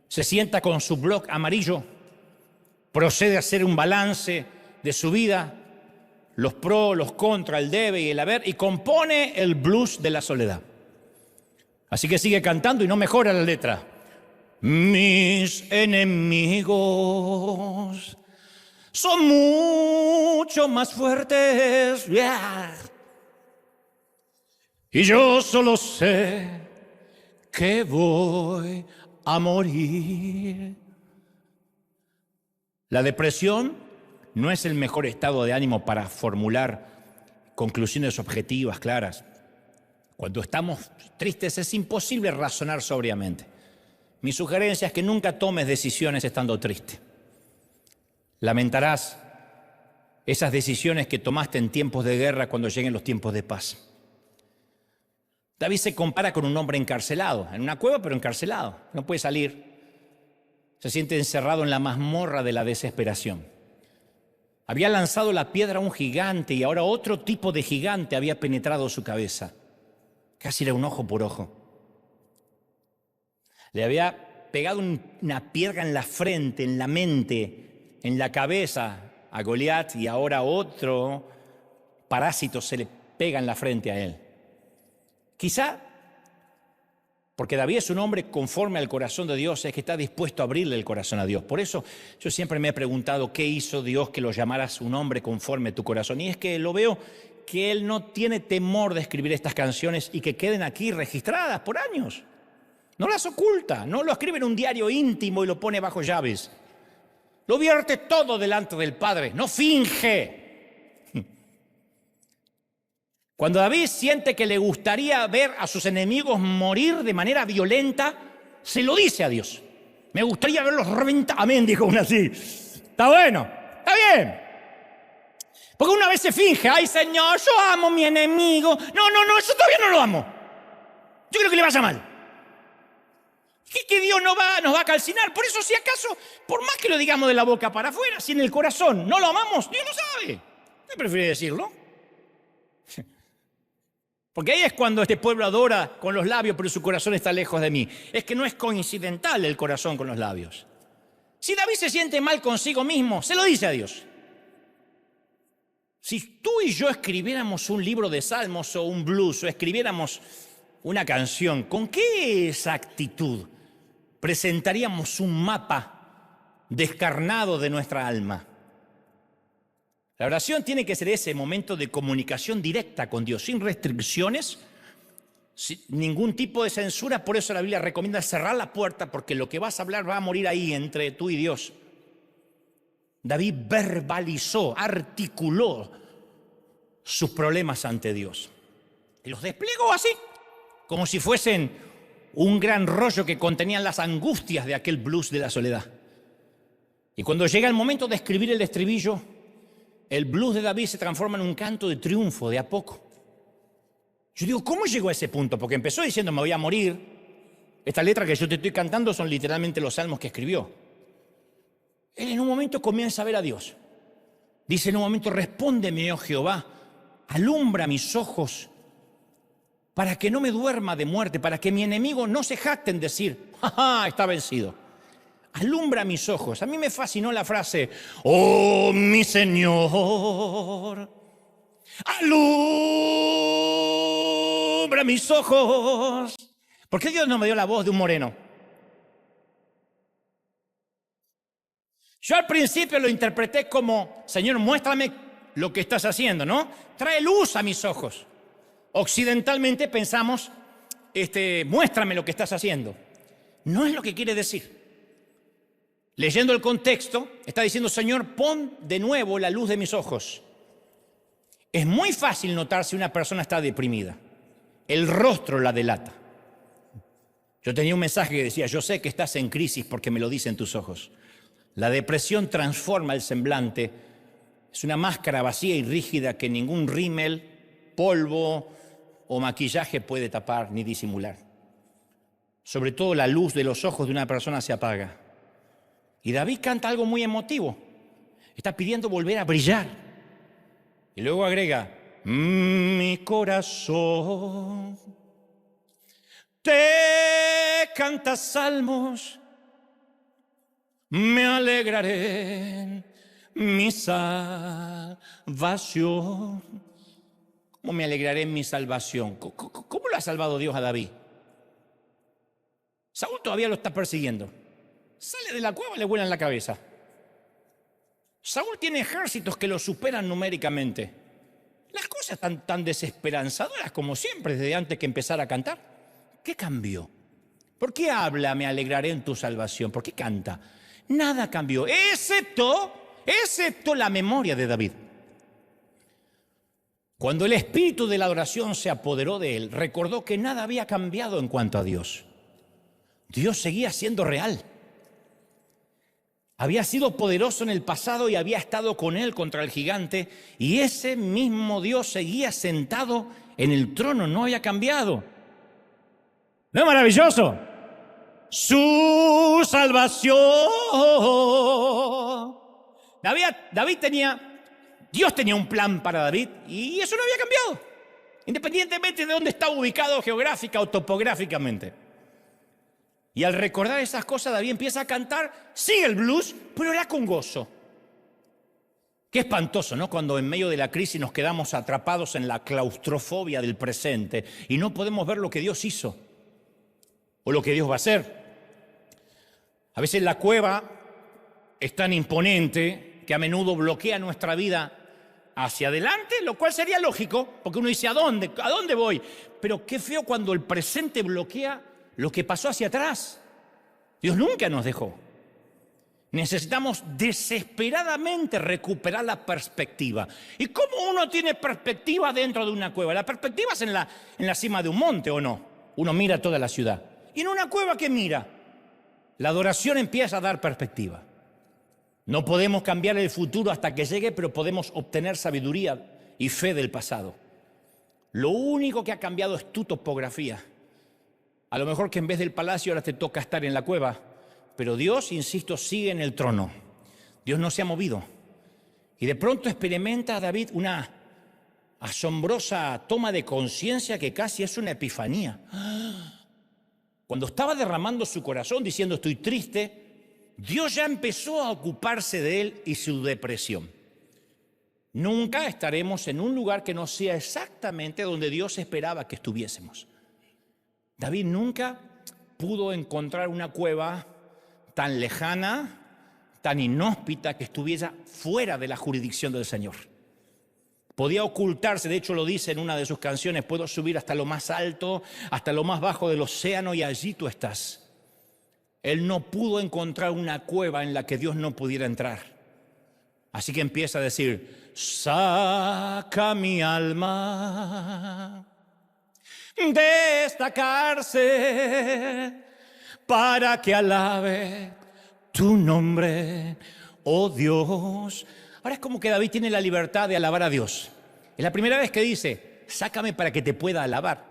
Se sienta con su bloc amarillo, procede a hacer un balance de su vida, los pros, los contras, el debe y el haber, y compone el blues de la soledad. Así que sigue cantando y no mejora la letra. Mis enemigos son mucho más fuertes. Yeah. Y yo solo sé que voy a morir. La depresión no es el mejor estado de ánimo para formular conclusiones objetivas, claras. Cuando estamos tristes es imposible razonar sobriamente. Mi sugerencia es que nunca tomes decisiones estando triste. Lamentarás esas decisiones que tomaste en tiempos de guerra cuando lleguen los tiempos de paz. David se compara con un hombre encarcelado, en una cueva pero encarcelado, no puede salir. Se siente encerrado en la mazmorra de la desesperación. Había lanzado la piedra a un gigante y ahora otro tipo de gigante había penetrado su cabeza. Casi era un ojo por ojo. Le había pegado una piedra en la frente, en la mente, en la cabeza a Goliat y ahora otro parásito se le pega en la frente a él. Quizá porque David es un hombre conforme al corazón de Dios, es que está dispuesto a abrirle el corazón a Dios. Por eso yo siempre me he preguntado qué hizo Dios que lo llamaras un hombre conforme a tu corazón. Y es que lo veo que él no tiene temor de escribir estas canciones y que queden aquí registradas por años. No las oculta, no lo escribe en un diario íntimo y lo pone bajo llaves. Lo vierte todo delante del Padre, no finge. Cuando David siente que le gustaría ver a sus enemigos morir de manera violenta, se lo dice a Dios. Me gustaría verlos reventar. Amén, dijo uno así. Está bueno, está bien. Porque una vez se finge, ay Señor, yo amo a mi enemigo. No, yo todavía no lo amo. Yo creo que le vaya mal. Que Dios nos va a calcinar. Por eso, si acaso, por más que lo digamos de la boca para afuera, si en el corazón no lo amamos, Dios lo sabe. ¿Qué prefiere decirlo? Porque ahí es cuando este pueblo adora con los labios, pero su corazón está lejos de mí. Es que no es coincidental el corazón con los labios. Si David se siente mal consigo mismo, se lo dice a Dios. Si tú y yo escribiéramos un libro de salmos o un blues o escribiéramos una canción, ¿con qué exactitud presentaríamos un mapa descarnado de nuestra alma? La oración tiene que ser ese momento de comunicación directa con Dios, sin restricciones, sin ningún tipo de censura. Por eso la Biblia recomienda cerrar la puerta, porque lo que vas a hablar va a morir ahí entre tú y Dios. David verbalizó, articuló sus problemas ante Dios. Y los desplegó así, como si fuesen un gran rollo que contenían las angustias de aquel blues de la soledad. Y cuando llega el momento de escribir el estribillo, el blues de David se transforma en un canto de triunfo de a poco. Yo digo, ¿cómo llegó a ese punto? Porque empezó diciendo, me voy a morir. Esta letra que yo te estoy cantando son literalmente los salmos que escribió. Él en un momento comienza a ver a Dios. Dice en un momento, respóndeme, oh Jehová, alumbra mis ojos para que no me duerma de muerte, para que mi enemigo no se jacte en decir, ¡ja, está vencido! Alumbra mis ojos. A mí me fascinó la frase, oh mi Señor, alumbra mis ojos. ¿Por qué Dios no me dio la voz de un moreno? Yo al principio lo interpreté como, Señor, muéstrame lo que estás haciendo, ¿no? Trae luz a mis ojos. Occidentalmente pensamos, muéstrame lo que estás haciendo. No es lo que quiere decir. Leyendo el contexto, está diciendo, Señor, pon de nuevo la luz de mis ojos. Es muy fácil notar si una persona está deprimida. El rostro la delata. Yo tenía un mensaje que decía, yo sé que estás en crisis porque me lo dicen tus ojos. La depresión transforma el semblante. Es una máscara vacía y rígida que ningún rímel, polvo o maquillaje puede tapar ni disimular. Sobre todo la luz de los ojos de una persona se apaga. Y David canta algo muy emotivo. Está pidiendo volver a brillar. Y luego agrega, mi corazón te canta salmos, me alegraré en mi salvación. ¿Cómo me alegraré en mi salvación? ¿Cómo lo ha salvado Dios a David? Saúl todavía lo está persiguiendo. Sale de la cueva y le vuelan la cabeza. Saúl tiene ejércitos que lo superan numéricamente. Las cosas están tan desesperanzadoras como siempre desde antes que empezara a cantar. ¿Qué cambió? ¿Por qué habla, me alegraré en tu salvación? ¿Por qué canta? Nada cambió, excepto la memoria de David. Cuando el espíritu de la adoración se apoderó de él, recordó que nada había cambiado en cuanto a Dios. Dios seguía siendo real. Había sido poderoso en el pasado y había estado con él contra el gigante, y ese mismo Dios seguía sentado en el trono, no había cambiado. ¿No es maravilloso? Su salvación. Dios tenía un plan para David y eso no había cambiado, independientemente de dónde estaba ubicado geográfica o topográficamente. Y al recordar esas cosas, David empieza a cantar, sigue el blues, pero era con gozo. Qué espantoso, ¿no? Cuando en medio de la crisis nos quedamos atrapados en la claustrofobia del presente y no podemos ver lo que Dios hizo o lo que Dios va a hacer. A veces la cueva es tan imponente que a menudo bloquea nuestra vida hacia adelante, lo cual sería lógico, porque uno dice, ¿a dónde? ¿A dónde voy? Pero qué feo cuando el presente bloquea lo que pasó hacia atrás. Dios nunca nos dejó. Necesitamos desesperadamente recuperar la perspectiva. ¿Y cómo uno tiene perspectiva dentro de una cueva? La perspectiva es en la cima de un monte, ¿o no? Uno mira toda la ciudad. ¿Y en una cueva qué mira? La adoración empieza a dar perspectiva. No podemos cambiar el futuro hasta que llegue, pero podemos obtener sabiduría y fe del pasado. Lo único que ha cambiado es tu topografía. A lo mejor que en vez del palacio ahora te toca estar en la cueva, pero Dios, insisto, sigue en el trono. Dios no se ha movido. Y de pronto experimenta a David una asombrosa toma de conciencia que casi es una epifanía. Cuando estaba derramando su corazón diciendo estoy triste, Dios ya empezó a ocuparse de él y su depresión. Nunca estaremos en un lugar que no sea exactamente donde Dios esperaba que estuviésemos. David nunca pudo encontrar una cueva tan lejana, tan inhóspita, que estuviera fuera de la jurisdicción del Señor. Podía ocultarse, de hecho lo dice en una de sus canciones, puedo subir hasta lo más alto, hasta lo más bajo del océano y allí tú estás. Él no pudo encontrar una cueva en la que Dios no pudiera entrar. Así que empieza a decir, saca mi alma de esta cárcel para que alabe tu nombre, oh Dios. Ahora es como que David tiene la libertad de alabar a Dios. Es la primera vez que dice, sácame para que te pueda alabar.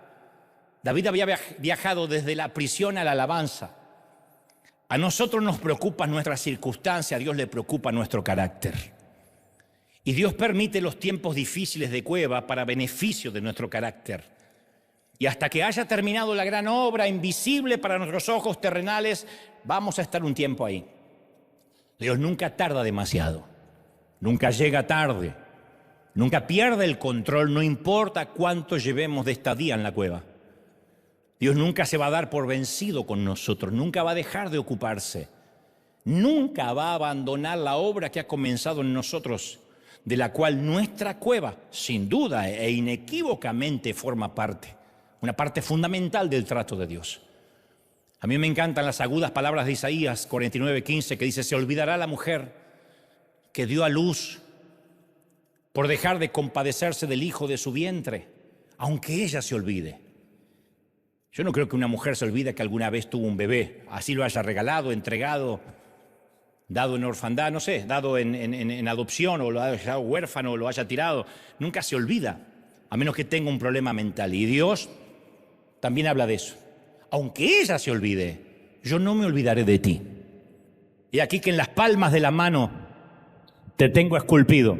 David había viajado desde la prisión a la alabanza. A nosotros nos preocupa nuestra circunstancia, a Dios le preocupa nuestro carácter. Y Dios permite los tiempos difíciles de cueva para beneficio de nuestro carácter. Y hasta que haya terminado la gran obra invisible para nuestros ojos terrenales, vamos a estar un tiempo ahí. Dios nunca tarda demasiado, nunca llega tarde, nunca pierde el control, no importa cuánto llevemos de estadía en la cueva. Dios nunca se va a dar por vencido con nosotros, nunca va a dejar de ocuparse, nunca va a abandonar la obra que ha comenzado en nosotros, de la cual nuestra cueva, sin duda e inequívocamente, forma parte. Una parte fundamental del trato de Dios. A mí me encantan las agudas palabras de Isaías 49:15 que dice, se olvidará la mujer que dio a luz por dejar de compadecerse del hijo de su vientre, aunque ella se olvide. Yo no creo que una mujer se olvide que alguna vez tuvo un bebé, así lo haya regalado, entregado, dado en orfandad, no sé, dado en adopción o lo haya dejado huérfano o lo haya tirado. Nunca se olvida, a menos que tenga un problema mental. Y Dios también habla de eso. Aunque ella se olvide, yo no me olvidaré de ti. Y aquí que en las palmas de la mano te tengo esculpido.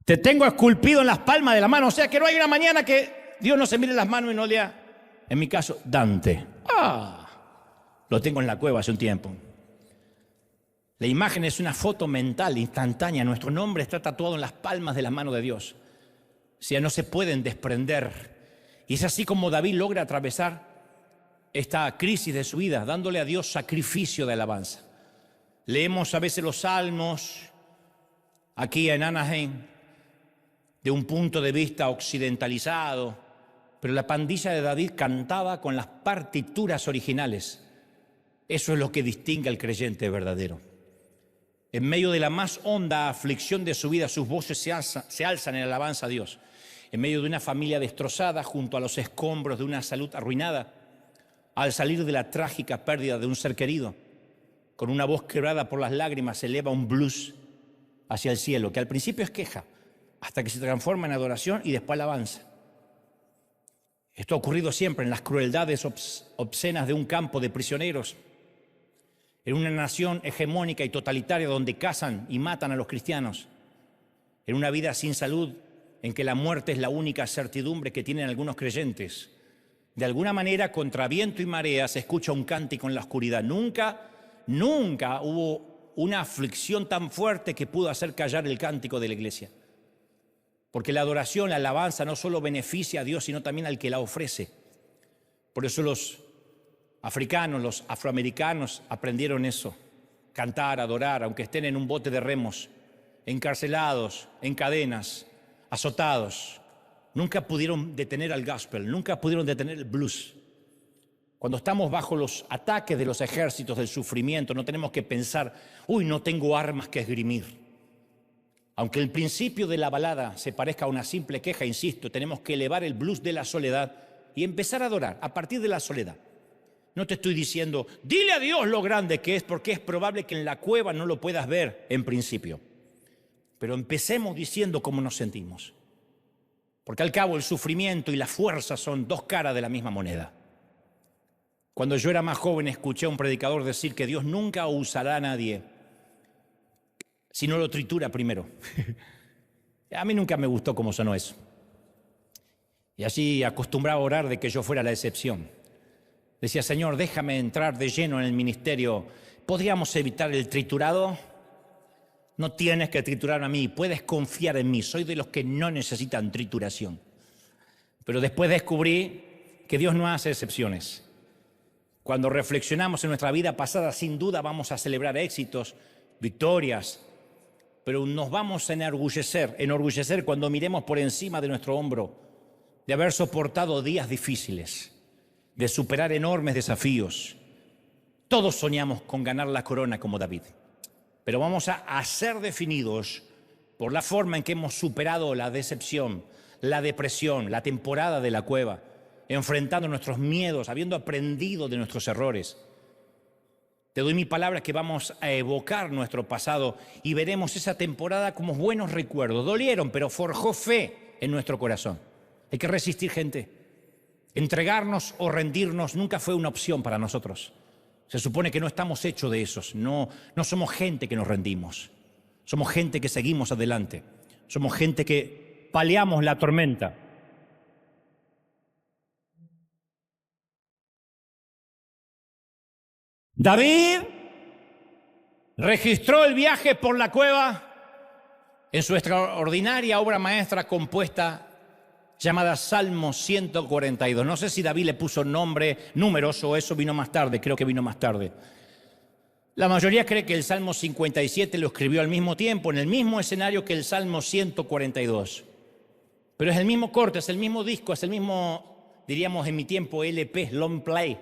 Te tengo esculpido en las palmas de la mano. O sea que no hay una mañana que Dios no se mire las manos y no lea, en mi caso, Dante. Lo tengo en la cueva hace un tiempo. La imagen es una foto mental instantánea. Nuestro nombre está tatuado en las palmas de la mano de Dios. O sea, no se pueden desprender. Y es así como David logra atravesar esta crisis de su vida, dándole a Dios sacrificio de alabanza. Leemos a veces los salmos aquí en Anaheim de un punto de vista occidentalizado, pero la pandilla de David cantaba con las partituras originales. Eso es lo que distingue al creyente verdadero. En medio de la más honda aflicción de su vida, sus voces se alzan en alabanza a Dios. En medio de una familia destrozada, junto a los escombros de una salud arruinada, al salir de la trágica pérdida de un ser querido. Con una voz quebrada por las lágrimas eleva un blues hacia el cielo, que al principio es queja, hasta que se transforma en adoración y después alabanza. Esto ha ocurrido siempre en las crueldades obscenas de un campo de prisioneros, en una nación hegemónica y totalitaria donde cazan y matan a los cristianos, en una vida sin salud en que la muerte es la única certidumbre que tienen algunos creyentes. De alguna manera, contra viento y marea, se escucha un cántico en la oscuridad. Nunca hubo una aflicción tan fuerte que pudo hacer callar el cántico de la iglesia. Porque la adoración, la alabanza, no solo beneficia a Dios, sino también al que la ofrece. Por eso los africanos, los afroamericanos aprendieron eso. Cantar, adorar, aunque estén en un bote de remos, encarcelados, en cadenas, azotados. Nunca pudieron detener al gospel, nunca pudieron detener el blues. Cuando estamos bajo los ataques de los ejércitos del sufrimiento, no tenemos que pensar, no tengo armas que esgrimir. Aunque el principio de la balada se parezca a una simple queja, insisto, tenemos que elevar el blues de la soledad y empezar a adorar a partir de la soledad. No te estoy diciendo, dile a Dios lo grande que es, porque es probable que en la cueva no lo puedas ver en principio. Pero empecemos diciendo cómo nos sentimos. Porque al cabo el sufrimiento y la fuerza son dos caras de la misma moneda. Cuando yo era más joven escuché a un predicador decir que Dios nunca usará a nadie si no lo tritura primero. A mí nunca me gustó cómo sonó eso. Y así acostumbraba a orar de que yo fuera la excepción. Decía, Señor, déjame entrar de lleno en el ministerio. ¿Podríamos evitar el triturado? No tienes que triturarme a mí, puedes confiar en mí. Soy de los que no necesitan trituración. Pero después descubrí que Dios no hace excepciones. Cuando reflexionamos en nuestra vida pasada, sin duda vamos a celebrar éxitos, victorias, pero nos vamos a enorgullecer cuando miremos por encima de nuestro hombro, de haber soportado días difíciles, de superar enormes desafíos. Todos soñamos con ganar la corona como David, pero vamos a ser definidos por la forma en que hemos superado la decepción, la depresión, la temporada de la cueva, enfrentando nuestros miedos, habiendo aprendido de nuestros errores. Te doy mi palabra que vamos a evocar nuestro pasado y veremos esa temporada como buenos recuerdos. Dolieron, pero forjó fe en nuestro corazón. Hay que resistir, gente. Entregarnos o rendirnos nunca fue una opción para nosotros. Se supone que no estamos hechos de esos. No somos gente que nos rendimos. Somos gente que seguimos adelante. Somos gente que paliamos la tormenta. David registró el viaje por la cueva en su extraordinaria obra maestra compuesta llamada Salmo 142. No sé si David le puso números o eso vino más tarde, creo que vino más tarde. La mayoría cree que el Salmo 57 lo escribió al mismo tiempo, en el mismo escenario que el Salmo 142. Pero es el mismo corte, es el mismo disco, es el mismo, diríamos en mi tiempo, LP, long play.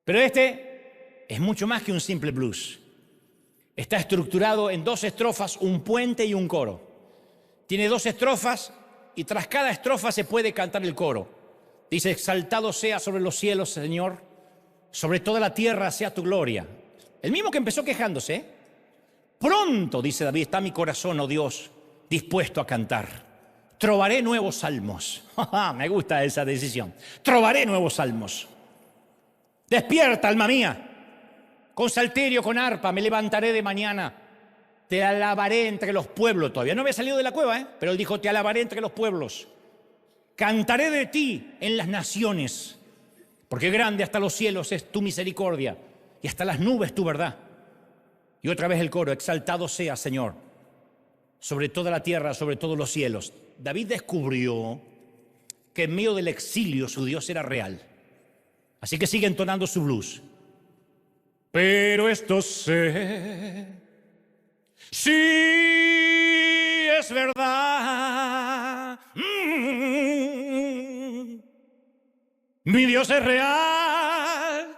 Pero este es mucho más que un simple blues. Está estructurado en 2 estrofas, un puente y un coro. Tiene 2 estrofas y tras cada estrofa se puede cantar el coro. Dice, exaltado sea sobre los cielos, Señor, sobre toda la tierra sea tu gloria. El mismo que empezó quejándose, ¿eh? Pronto, dice David, está mi corazón, oh Dios, dispuesto a cantar. Trovaré nuevos salmos. Me gusta esa decisión. Trovaré nuevos salmos. Despierta, alma mía, con salterio, con arpa, me levantaré de mañana. Te alabaré entre los pueblos. Todavía no había salido de la cueva, pero él dijo, te alabaré entre los pueblos. Cantaré de ti en las naciones, porque grande hasta los cielos es tu misericordia y hasta las nubes tu verdad. Y otra vez el coro, exaltado sea, Señor, sobre toda la tierra, sobre todos los cielos. David descubrió que en medio del exilio su Dios era real. Así que sigue entonando su blues. Pero esto sé, sí es verdad. Mi Dios es real,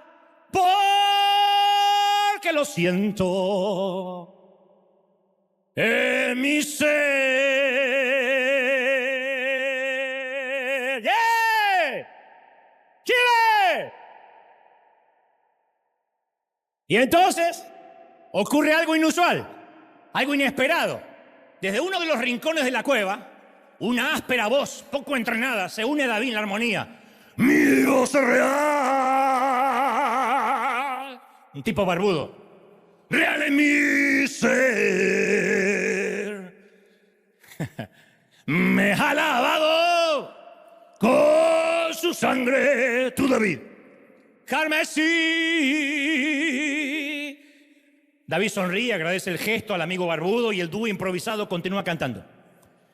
porque lo siento en mi ser. ¡Yeah! ¡Chile! Y entonces ocurre algo inusual, algo inesperado. Desde uno de los rincones de la cueva, una áspera voz, poco entrenada, se une a David en la armonía. ¡Mi Dios es real! Un tipo barbudo. ¡Real en mi ser! Me ha lavado con su sangre, tú David. Carmesí. David sonríe, agradece el gesto al amigo barbudo y el dúo improvisado continúa cantando.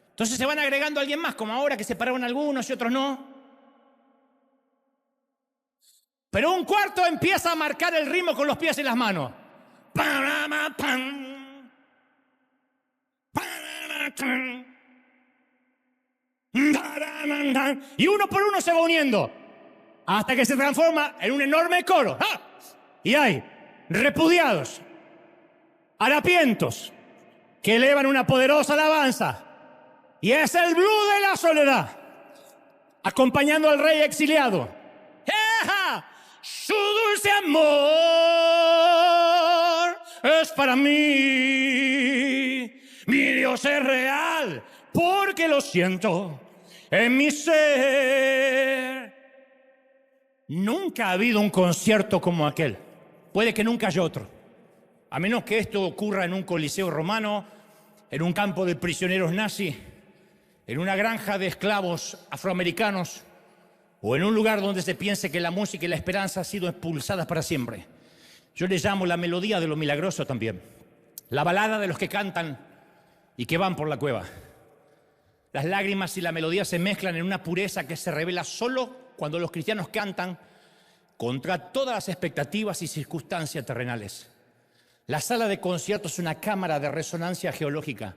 Entonces se van agregando a alguien más, como ahora que se pararon algunos y otros no. Pero un cuarto empieza a marcar el ritmo con los pies y las manos. Y uno por uno se va uniendo hasta que se transforma en un enorme coro. ¡Ah! Y hay repudiados, harapientos, que elevan una poderosa alabanza. Y es el blues de la soledad, acompañando al rey exiliado. ¡Eja! Su dulce amor es para mí. Mi Dios es real, porque lo siento en mi ser. Nunca ha habido un concierto como aquel. Puede que nunca haya otro. A menos que esto ocurra en un coliseo romano, en un campo de prisioneros nazis, en una granja de esclavos afroamericanos, o en un lugar donde se piense que la música y la esperanza han sido expulsadas para siempre. Yo le llamo la melodía de lo milagroso también. La balada de los que cantan y que van por la cueva. Las lágrimas y la melodía se mezclan en una pureza que se revela solo cuando los cristianos cantan contra todas las expectativas y circunstancias terrenales. La sala de conciertos es una cámara de resonancia geológica,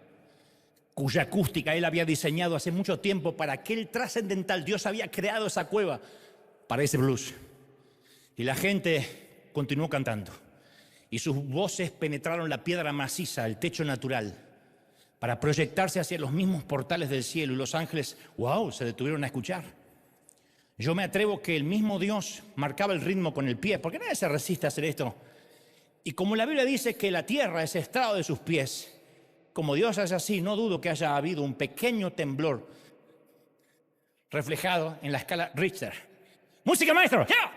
cuya acústica él había diseñado hace mucho tiempo para aquel trascendental. Dios había creado esa cueva para ese blues. Y la gente continuó cantando. Y sus voces penetraron la piedra maciza, el techo natural, para proyectarse hacia los mismos portales del cielo. Y los ángeles, wow, se detuvieron a escuchar. Yo me atrevo que el mismo Dios marcaba el ritmo con el pie, porque nadie se resiste a hacer esto. Y como la Biblia dice que la tierra es estrado de sus pies, como Dios hace así, no dudo que haya habido un pequeño temblor reflejado en la escala Richter. ¡Música, maestro! ¡Ya!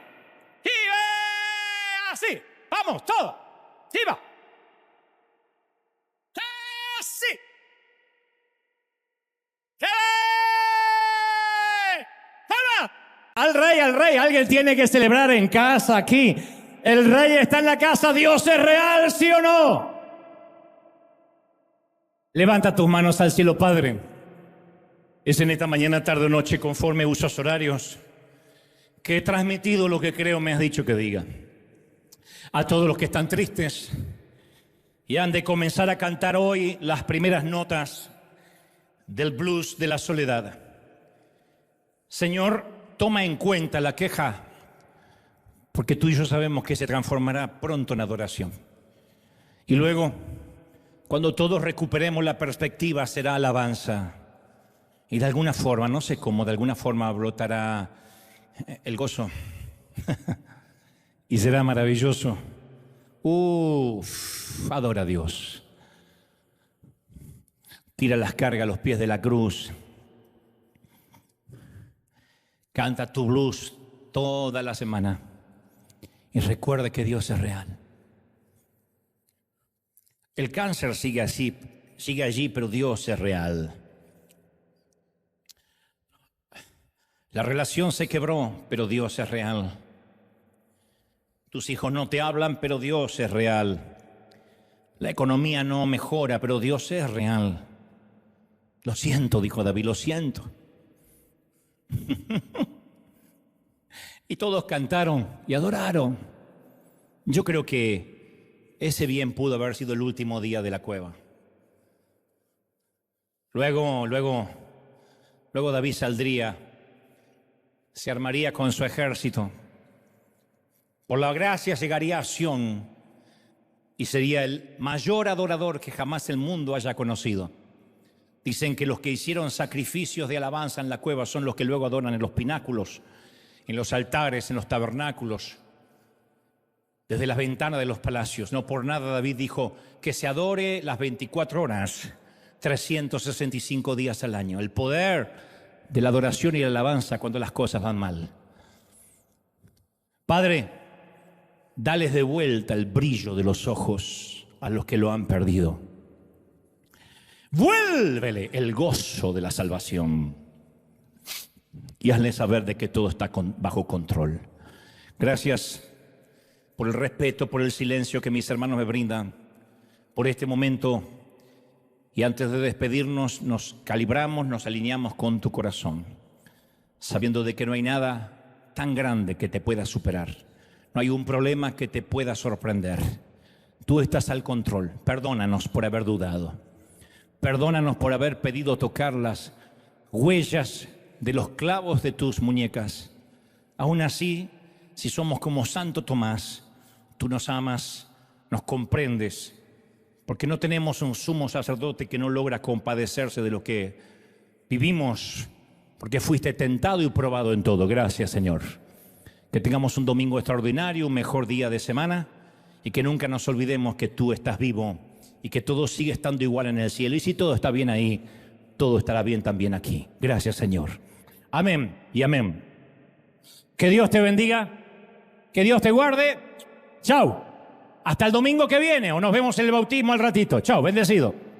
¡Y así! ¡Vamos, todo! ¡Sí va! ¡Así! ¿Qué? ¡Hala! Al rey, alguien tiene que celebrar en casa aquí. El rey está en la casa, Dios es real, ¿sí o no? Levanta tus manos al cielo, Padre. Es en esta mañana, tarde o noche, conforme usos horarios, que he transmitido lo que creo me has dicho que diga. A todos los que están tristes y han de comenzar a cantar hoy las primeras notas del blues de la soledad. Señor, toma en cuenta la queja, porque tú y yo sabemos que se transformará pronto en adoración. Y luego, cuando todos recuperemos la perspectiva, será alabanza. Y de alguna forma, no sé cómo, de alguna forma brotará el gozo. Y será maravilloso. Adora a Dios. Tira las cargas a los pies de la cruz. Canta tu blues toda la semana. Y recuerda que Dios es real. El cáncer sigue allí, pero Dios es real. La relación se quebró, pero Dios es real. Tus hijos no te hablan, pero Dios es real. La economía no mejora, pero Dios es real. Lo siento, dijo David, lo siento. Y todos cantaron y adoraron. Yo creo que ese bien pudo haber sido el último día de la cueva. Luego David saldría, se armaría con su ejército. Por la gracia llegaría a Sión y sería el mayor adorador que jamás el mundo haya conocido. Dicen que los que hicieron sacrificios de alabanza en la cueva son los que luego adoran en los pináculos, en los altares, en los tabernáculos desde las ventanas de los palacios. No por nada David dijo que se adore las 24 horas, 365 días al año. El poder de la adoración y la alabanza cuando las cosas van mal. Padre, dales de vuelta el brillo de los ojos a los que lo han perdido. Vuélvele el gozo de la salvación y hazle saber de que todo está bajo control. Gracias por el respeto, por el silencio que mis hermanos me brindan, por este momento. Y antes de despedirnos, nos calibramos, nos alineamos con tu corazón, sabiendo de que no hay nada tan grande que te pueda superar. No hay un problema que te pueda sorprender. Tú estás al control. Perdónanos por haber dudado. Perdónanos por haber pedido tocar las huellas de los clavos de tus muñecas. Aún así, si somos como Santo Tomás, tú nos amas, nos comprendes, porque no tenemos un sumo sacerdote que no logra compadecerse de lo que vivimos, porque fuiste tentado y probado en todo. Gracias, Señor. Que tengamos un domingo extraordinario, un mejor día de semana, y que nunca nos olvidemos que tú estás vivo y que todo sigue estando igual en el cielo. Y si todo está bien ahí, todo estará bien también aquí. Gracias, Señor. Amén y amén. Que Dios te bendiga, que Dios te guarde. Chao. Hasta el domingo que viene, o nos vemos en el bautismo al ratito. Chao, bendecido.